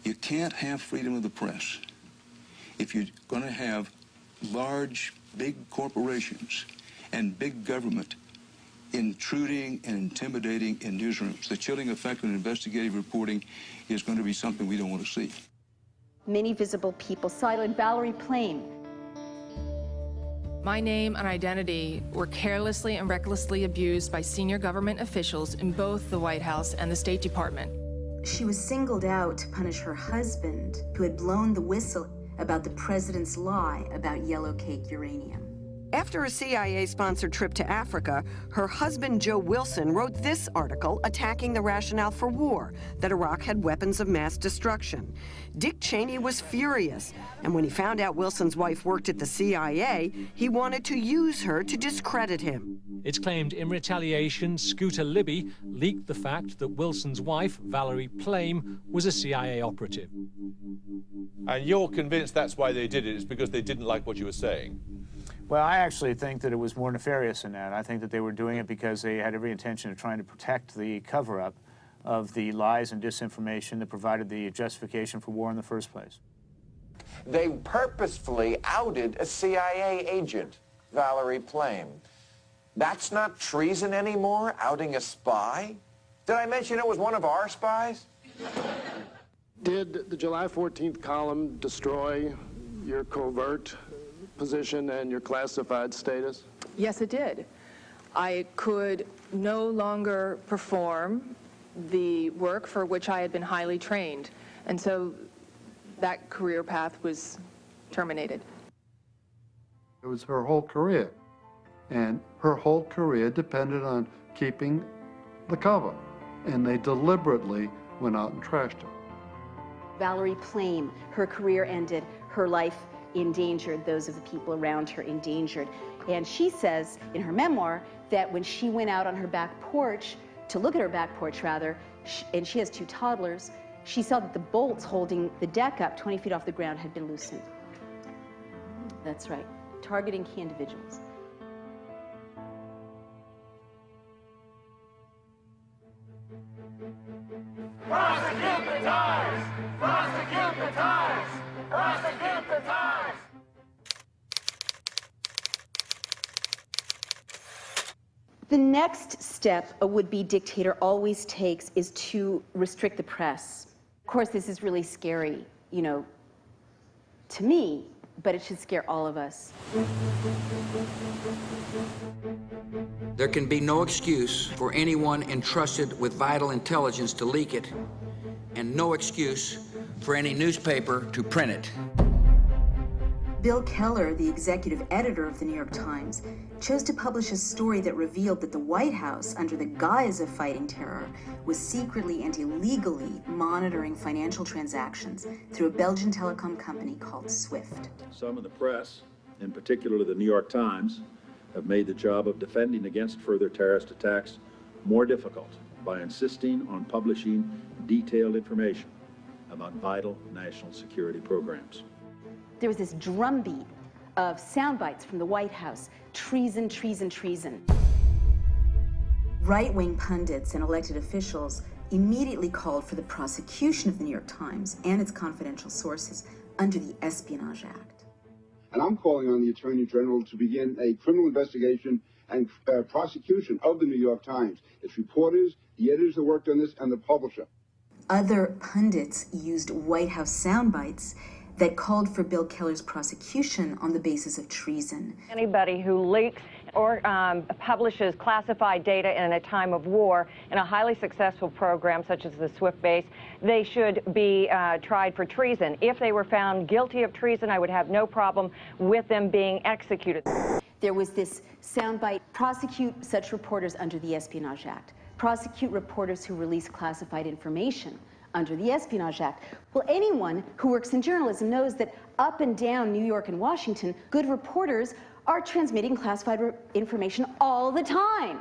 you can't have freedom of the press if you're going to have large, big corporations and big government intruding and intimidating in newsrooms. The chilling effect of investigative reporting is going to be something we don't want to see. Many visible people cited Valerie Plame. My name and identity were carelessly and recklessly abused by senior government officials in both the White House and the State Department. She was singled out to punish her husband, who had blown the whistle about the president's lie about yellow cake uranium. After a CIA-sponsored trip to Africa, her husband, Joe Wilson, wrote this article attacking the rationale for war, that Iraq had weapons of mass destruction. Dick Cheney was furious, and when he found out Wilson's wife worked at the CIA, he wanted to use her to discredit him. It's claimed in retaliation, Scooter Libby leaked the fact that Wilson's wife, Valerie Plame, was a CIA operative. And you're convinced that's why they did it, it's because they didn't like what you were saying? Well, I actually think that it was more nefarious than that. I think that they were doing it because they had every intention of trying to protect the cover-up of the lies and disinformation that provided the justification for war in the first place. They purposefully outed a CIA agent, Valerie Plame. That's not treason anymore, outing a spy? Did I mention it was one of our spies? Did the July 14th column destroy your covert position and your classified status? Yes, it did. I could no longer perform the work for which I had been highly trained, and so that career path was terminated. It was her whole career, and her whole career depended on keeping the cover, and they deliberately went out and trashed her. Valerie Plame, her career ended, her life endangered, those of the people around her endangered. And she says in her memoir that when she went out on her back porch, to look at her back porch rather, and she has 2 toddlers, she saw that the bolts holding the deck up 20 feet off the ground had been loosened. That's right, targeting key individuals. Prosecute the Times! Prosecute the Times! Prosecute the Times! The next step a would-be dictator always takes is to restrict the press. Of course, this is really scary, you know, to me, but it should scare all of us. There can be no excuse for anyone entrusted with vital intelligence to leak it, and no excuse for any newspaper to print it. Bill Keller, the executive editor of the New York Times, chose to publish a story that revealed that the White House, under the guise of fighting terror, was secretly and illegally monitoring financial transactions through a Belgian telecom company called SWIFT. Some in the press, in particular the New York Times, have made the job of defending against further terrorist attacks more difficult by insisting on publishing detailed information about vital national security programs. There was this drumbeat of sound bites from the White House. Treason, treason, treason. Right-wing pundits and elected officials immediately called for the prosecution of the New York Times and its confidential sources under the Espionage Act. And I'm calling on the Attorney General to begin a criminal investigation and prosecution of the New York Times, its reporters, the editors that worked on this, and the publisher. Other pundits used White House sound bites that called for Bill Keller's prosecution on the basis of treason. Anybody who leaks or publishes classified data in a time of war in a highly successful program such as the SWIFT base, they should be tried for treason. If they were found guilty of treason, I would have no problem with them being executed. There was this soundbite: prosecute such reporters under the Espionage Act. Prosecute reporters who release classified information under the Espionage Act. Well, anyone who works in journalism knows that up and down New York and Washington, good reporters are transmitting classified information all the time,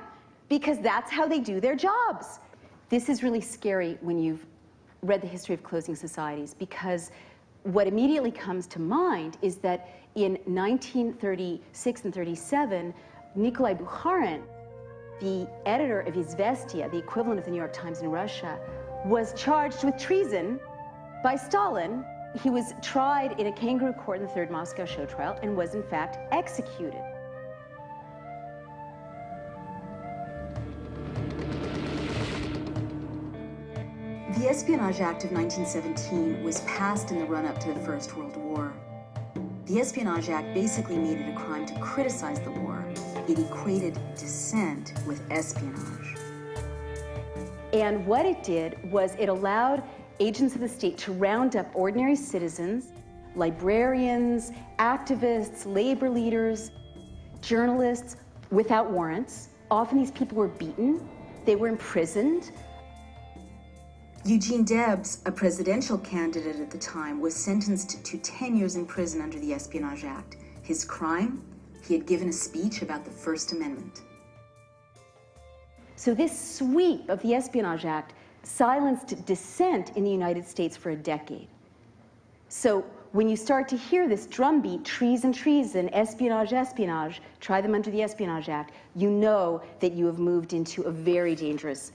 because that's how they do their jobs. This is really scary when you've read the history of closing societies, because what immediately comes to mind is that in 1936 and 37, Nikolai Bukharin, the editor of Izvestia, the equivalent of the New York Times in Russia, was charged with treason by Stalin. He was tried in a kangaroo court in the Third Moscow Show trial and was in fact executed. The Espionage Act of 1917 was passed in the run-up to the First World War. The Espionage Act basically made it a crime to criticize the war. It equated dissent with espionage. And what it did was it allowed agents of the state to round up ordinary citizens, librarians, activists, labor leaders, journalists, without warrants. Often these people were beaten, they were imprisoned. Eugene Debs, a presidential candidate at the time, was sentenced to 10 years in prison under the Espionage Act. His crime? He had given a speech about the First Amendment. So this sweep of the Espionage Act silenced dissent in the United States for a decade. So when you start to hear this drumbeat, treason, treason, espionage, espionage, try them under the Espionage Act, you know that you have moved into a very dangerous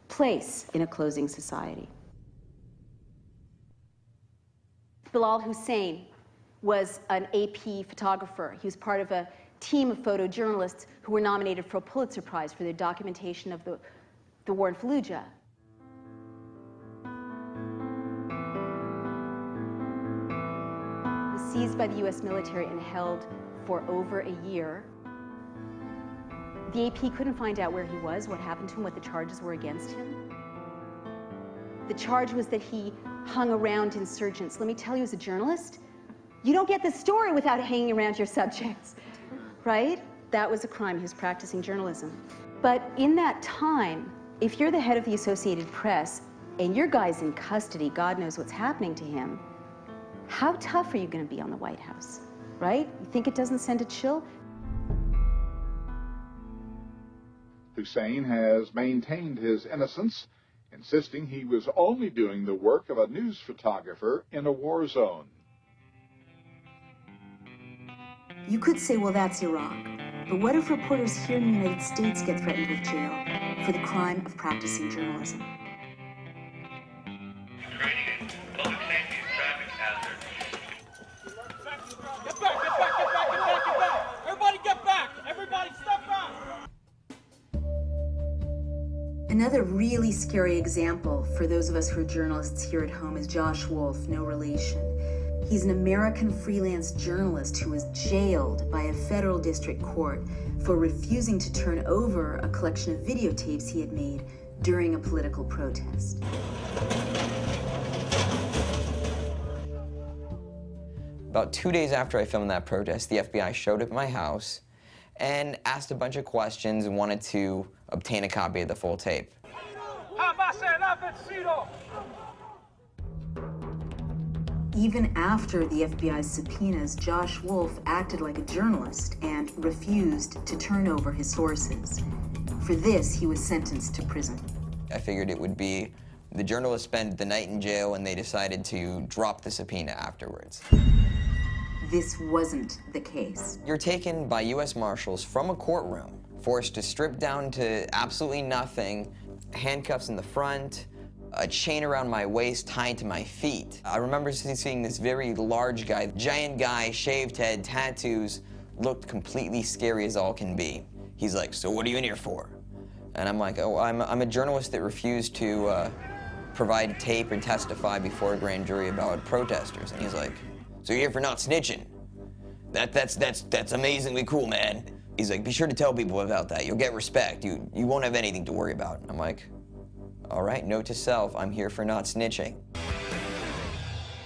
place in a closing society. Bilal Hussein was an AP photographer. He was part of a team of photojournalists who were nominated for a Pulitzer Prize for their documentation of the war in Fallujah. The seized by the U.S. military and held for over a year. The AP couldn't find out where he was, what happened to him, what the charges were against him. The charge was that he hung around insurgents. Let me tell you, as a journalist, you don't get the story without hanging around your subjects, right? That was a crime. He was practicing journalism. But in that time, if you're the head of the Associated Press and your guy's in custody, God knows what's happening to him, how tough are you going to be on the White House, right? You think it doesn't send a chill? Hussein has maintained his innocence, insisting he was only doing the work of a news photographer in a war zone. You could say, well, that's Iraq. But what if reporters here in the United States get threatened with jail for the crime of practicing journalism? Get back! Get back! Get back! Get back! Get back! Everybody get back! Everybody step back! Another really scary example for those of us who are journalists here at home is Josh Wolf, no relation. He's an American freelance journalist who was jailed by a federal district court for refusing to turn over a collection of videotapes he had made during a political protest. About 2 days after I filmed that protest, the FBI showed up at my house and asked a bunch of questions and wanted to obtain a copy of the full tape. Even after the FBI's subpoenas, Josh Wolf acted like a journalist and refused to turn over his sources. For this, he was sentenced to prison. I figured it would be the journalist spent the night in jail and they decided to drop the subpoena afterwards. This wasn't the case. You're taken by U.S. Marshals from a courtroom, forced to strip down to absolutely nothing, handcuffs in the front, a chain around my waist tied to my feet. I remember seeing this very large guy, giant guy, shaved head, tattoos, looked completely scary as all can be. He's like, "So what are you in here for?" And I'm like, "Oh, I'm a journalist that refused to provide tape and testify before a grand jury about protesters." And he's like, "So you're here for not snitching? That's amazingly cool, man." He's like, "Be sure to tell people about that. You'll get respect. You won't have anything to worry about." And I'm like, all right, note to self, I'm here for not snitching.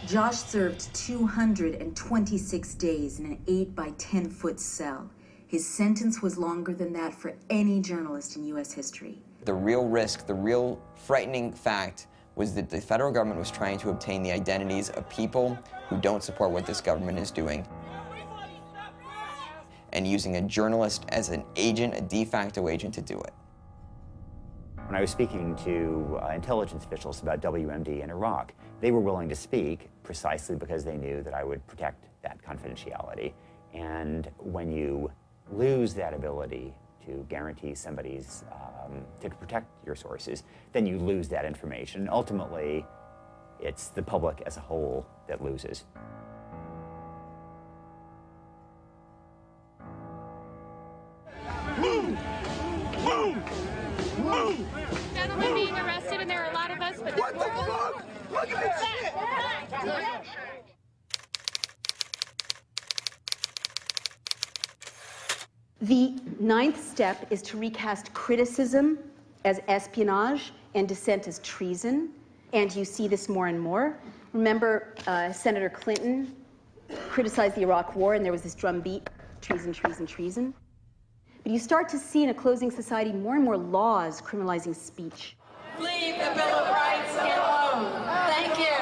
Josh served 226 days in an 8 by 10 foot cell. His sentence was longer than that for any journalist in U.S. history. The real risk, the real frightening fact was that the federal government was trying to obtain the identities of people who don't support what this government is doing and using a journalist as an agent, a de facto agent, to do it. When I was speaking to intelligence officials about WMD in Iraq, they were willing to speak precisely because they knew that I would protect that confidentiality. And when you lose that ability to guarantee somebody's, to protect your sources, then you lose that information. Ultimately, it's the public as a whole that loses. Move! Move! Move! Gentlemen being arrested, and there are a lot of us, but what the fuck? Look at this shit! The ninth step is to recast criticism as espionage and dissent as treason. And you see this more and more. Remember, Senator Clinton criticized the Iraq War, and there was this drumbeat, treason, treason, treason. But you start to see in a closing society more and more laws criminalizing speech. Leave the Bill of Rights alone. Thank you.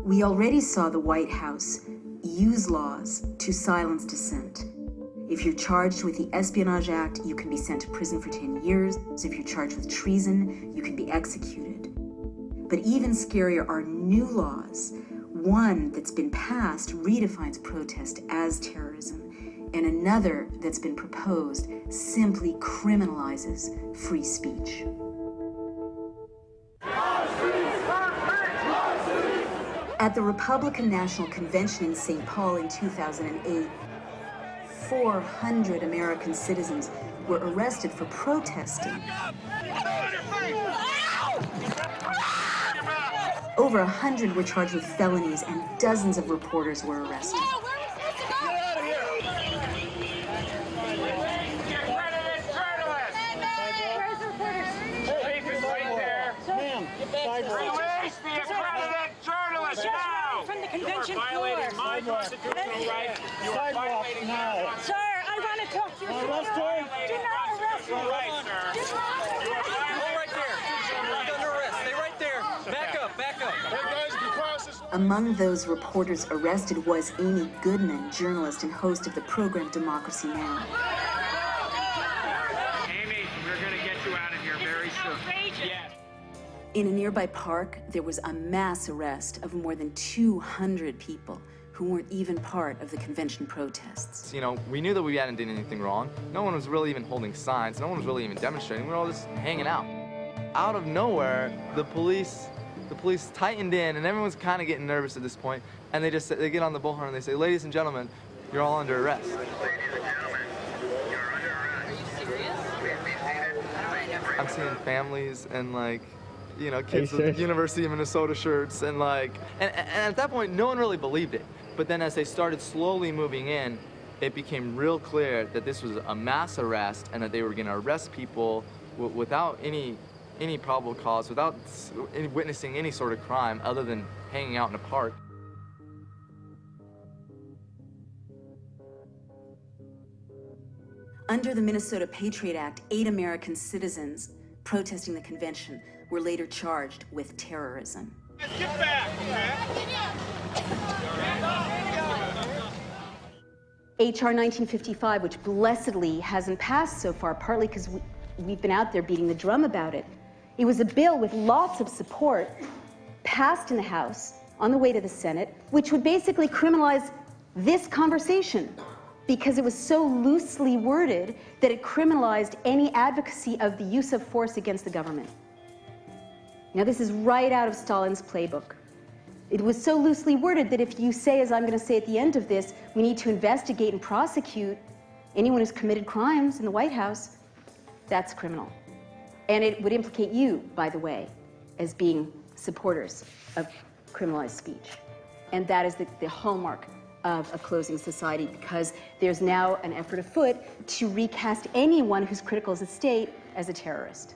We already saw the White House use laws to silence dissent. If you're charged with the Espionage Act, you can be sent to prison for 10 years. If you're charged with treason, you can be executed. But even scarier are new laws. One that's been passed redefines protest as terrorism, and another that's been proposed simply criminalizes free speech. At the Republican National Convention in St. Paul in 2008, 400 American citizens were arrested for protesting. Over 100 were charged with felonies, and dozens of reporters were arrested. Release the accredited journalist now! From the convention you are violating my constitutional right. You are violating now. Sir, I want to talk to you. Arrest her. Do not arrest me. Right, sir. Do not You are arrest me. violating Right there. You're under arrest. Stay right there. Back up, back up. Hey guys, if you cross this... Among those reporters arrested was Amy Goodman, journalist and host of the program Democracy Now! Amy, we're going to get you out of here very soon. Yes. In a nearby park, there was a mass arrest of more than 200 people who weren't even part of the convention protests. You know, we knew that we hadn't done anything wrong. No one was really even holding signs. No one was really even demonstrating. We were all just hanging out. Out of nowhere, the police tightened in, and everyone's kind of getting nervous at this point. And they get on the bullhorn and they say, "Ladies and gentlemen, you're all under arrest." Ladies and gentlemen, you're under arrest. Are you serious? Please be seated. I'm seeing families and, like, you know, kids with University of Minnesota shirts, and like, and at that point, no one really believed it. But then as they started slowly moving in, it became real clear that this was a mass arrest and that they were going to arrest people without any probable cause, without witnessing any sort of crime other than hanging out in a park. Under the Minnesota Patriot Act, 8 American citizens protesting the convention were later charged with terrorism. Get back, H.R. 1955, which blessedly hasn't passed so far, partly because we've been out there beating the drum about it. It was a bill with lots of support, passed in the House, on the way to the Senate, which would basically criminalize this conversation, because it was so loosely worded that it criminalized any advocacy of the use of force against the government. Now, this is right out of Stalin's playbook. It was so loosely worded that if you say, as I'm going to say at the end of this, we need to investigate and prosecute anyone who's committed crimes in the White House, that's criminal. And it would implicate you, by the way, as being supporters of criminalized speech. And that is the hallmark of a closing society, because there's now an effort afoot to recast anyone who's critical of the state as a terrorist.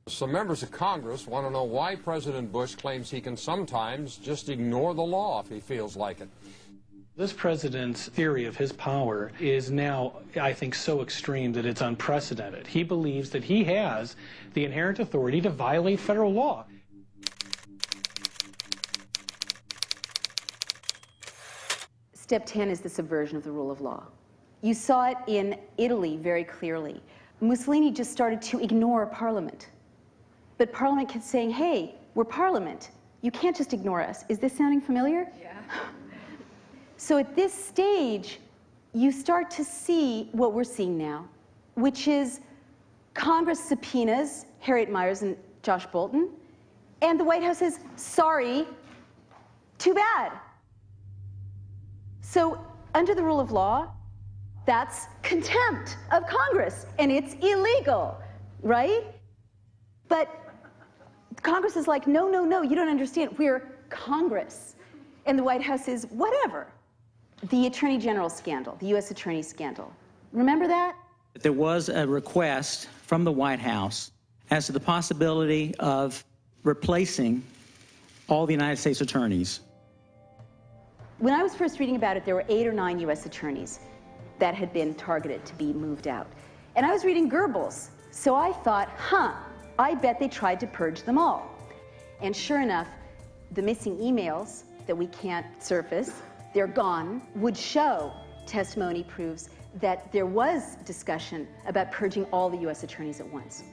Some members of Congress want to know why President Bush claims he can sometimes just ignore the law if he feels like it. This president's theory of his power is now, I think, so extreme that it's unprecedented. He believes that he has the inherent authority to violate federal law. Step 10 is the subversion of the rule of law. You saw it in Italy very clearly. Mussolini just started to ignore Parliament. But Parliament kept saying, hey, we're Parliament. You can't just ignore us. Is this sounding familiar? Yeah. So at this stage, you start to see what we're seeing now, which is Congress subpoenas Harriet Miers and Josh Bolten, and the White House says, sorry, too bad. So under the rule of law, that's contempt of Congress, and it's illegal, right? But Congress is like, no, no, no, you don't understand. We're Congress. And the White House is whatever. The Attorney General scandal, the U.S. Attorney scandal. Remember that? There was a request from the White House as to the possibility of replacing all the United States attorneys. When I was first reading about it, there were 8 or 9 U.S. attorneys that had been targeted to be moved out. And I was reading Goebbels, so I thought, I bet they tried to purge them all. And sure enough, the missing emails that we can't surface, they're gone, would show testimony proves that there was discussion about purging all the U.S. attorneys at once.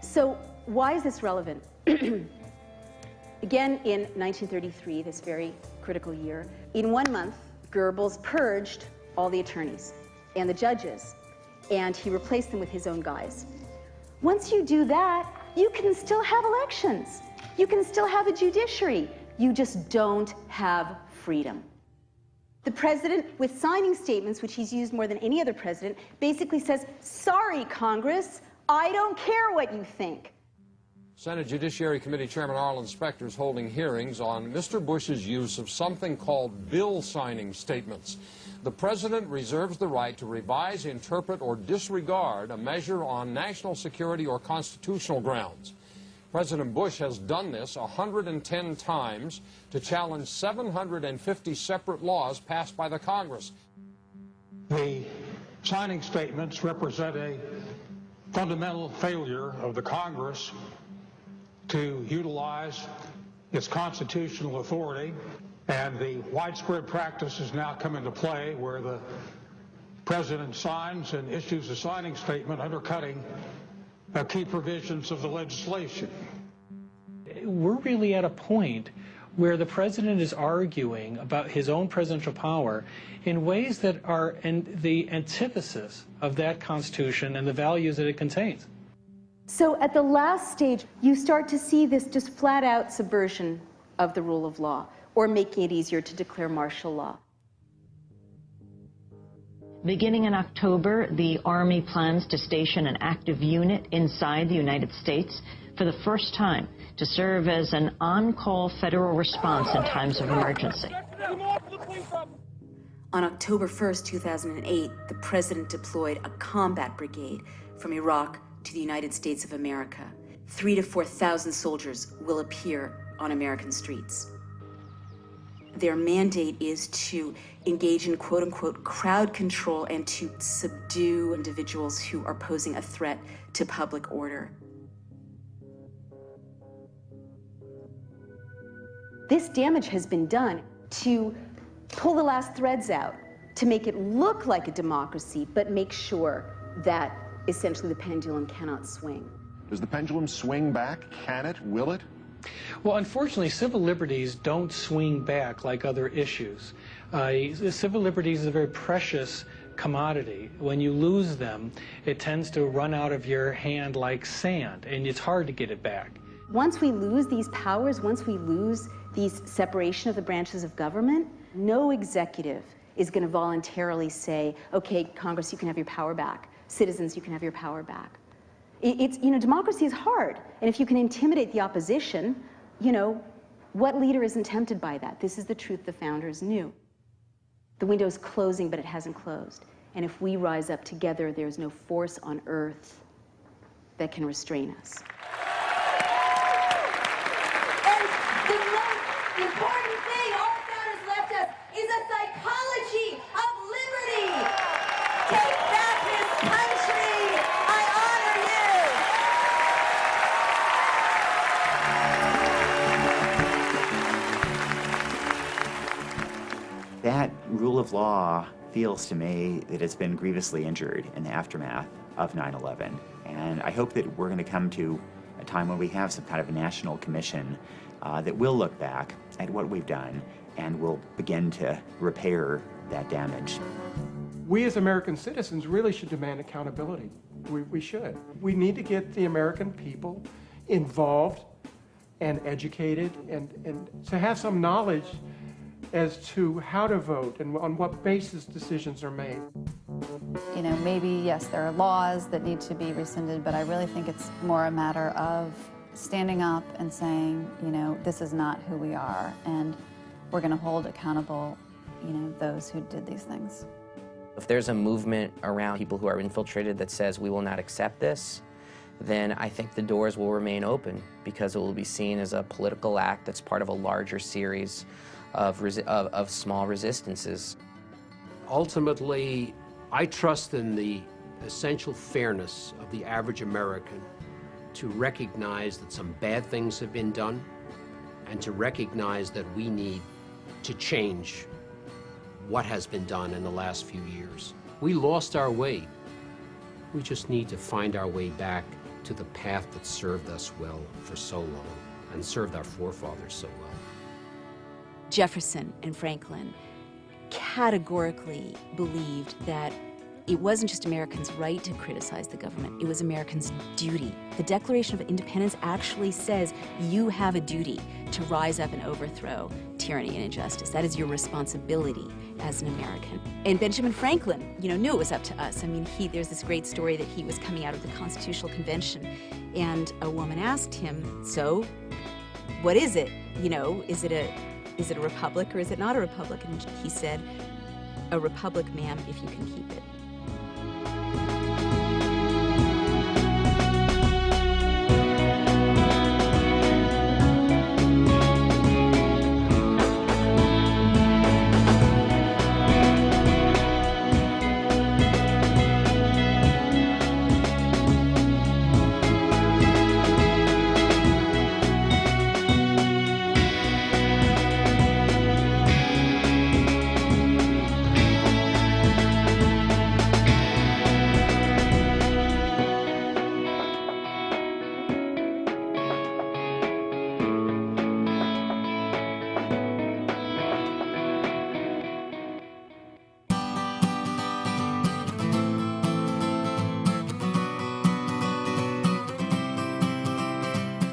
So why is this relevant? Again, in 1933, this very critical year, in 1 month, Goebbels purged all the attorneys and the judges, and he replaced them with his own guys. Once you do that, you can still have elections. You can still have a judiciary. You just don't have freedom. The president, with signing statements, which he's used more than any other president, basically says, sorry, Congress, I don't care what you think. Senate Judiciary Committee Chairman Arlen Specter is holding hearings on Mr. Bush's use of something called bill signing statements. The president reserves the right to revise, interpret, or disregard a measure on national security or constitutional grounds. President Bush has done this 110 times to challenge 750 separate laws passed by the Congress. The signing statements represent a fundamental failure of the Congress to utilize its constitutional authority, and the widespread practice has now come into play where the president signs and issues a signing statement undercutting key provisions of the legislation. We're really at a point where the president is arguing about his own presidential power in ways that are the antithesis of that Constitution and the values that it contains. So at the last stage, you start to see this just flat-out subversion of the rule of law, or making it easier to declare martial law. Beginning in October, the Army plans to station an active unit inside the United States for the first time to serve as an on-call federal response in times of emergency. On October 1st, 2008, the president deployed a combat brigade from Iraq to the United States of America. 3,000 to 4,000 soldiers will appear on American streets. Their mandate is to engage in quote-unquote crowd control and to subdue individuals who are posing a threat to public order. This damage has been done to pull the last threads out, to make it look like a democracy, but make sure that essentially the pendulum cannot swing. Does the pendulum swing back? Can it? Will it? Well, unfortunately, civil liberties don't swing back like other issues. Civil liberties is a very precious commodity. When you lose them, it tends to run out of your hand like sand, and it's hard to get it back. Once we lose these powers, once we lose these separation of the branches of government, no executive is going to voluntarily say, okay, Congress, you can have your power back. Citizens, you can have your power back. Democracy is hard. And if you can intimidate the opposition, what leader isn't tempted by that? This is the truth the founders knew. The window is closing, but it hasn't closed. And if we rise up together, there's no force on earth that can restrain us. And the most important thing our founders left us is a psychology of liberty. Take back this country. I honor you. That rule of law feels to me that it's been grievously injured in the aftermath of 9/11. And I hope that we're going to come to a time when we have some kind of a national commission that will look back at what we've done and will begin to repair that damage. We as American citizens really should demand accountability. We should. We need to get the American people involved and educated and to have some knowledge as to how to vote and on what basis decisions are made. Maybe, yes, there are laws that need to be rescinded, but I really think it's more a matter of standing up and saying, this is not who we are, and we're going to hold accountable, those who did these things. If there's a movement around people who are infiltrated that says we will not accept this, then I think the doors will remain open because it will be seen as a political act that's part of a larger series of small resistances. Ultimately, I trust in the essential fairness of the average American to recognize that some bad things have been done and to recognize that we need to change what has been done in the last few years. We lost our way. We just need to find our way back to the path that served us well for so long and served our forefathers so well. Jefferson and Franklin categorically believed that it wasn't just Americans' right to criticize the government, it was Americans' duty. The Declaration of Independence actually says you have a duty to rise up and overthrow tyranny and injustice. That is your responsibility as an American. And Benjamin Franklin, knew it was up to us. I mean, there's this great story that he was coming out of the Constitutional Convention, and a woman asked him, so, what is it? Is it a republic or is it not a republic? And he said, a republic, ma'am, if you can keep it.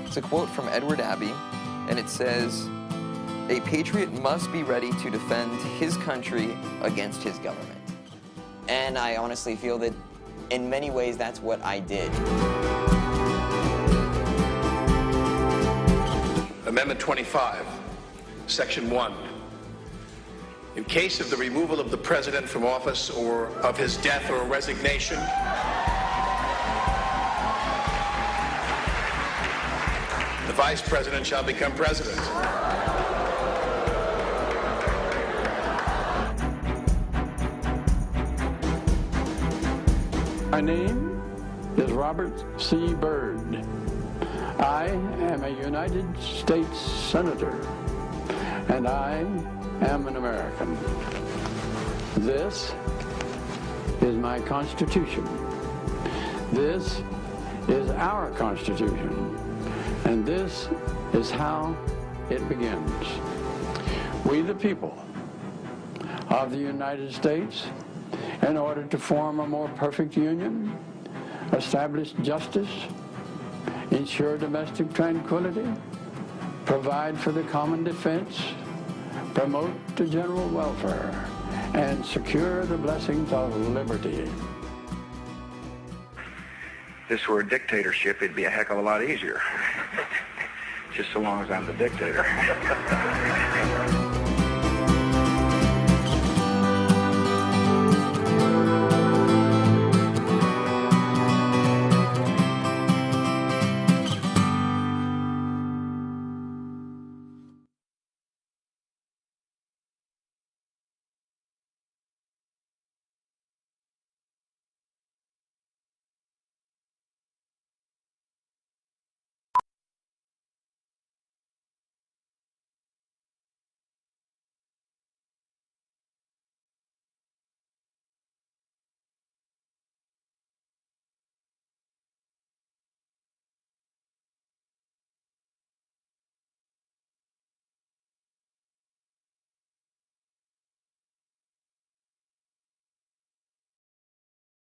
It's a quote from Edward Abbey, and it says, "A patriot must be ready to defend his country against his government." And I honestly feel that in many ways that's what I did. Amendment 25, Section 1. In case of the removal of the President from office or of his death or resignation, the Vice President shall become President. My name is Robert C. Byrd. I am a United States Senator, and I am an American. This is my Constitution. This is our Constitution. And this is how it begins. We, the people of the United States, in order to form a more perfect union, establish justice, ensure domestic tranquility, provide for the common defense, promote the general welfare, and secure the blessings of liberty. If this were a dictatorship, it'd be a heck of a lot easier. Just so long as I'm the dictator.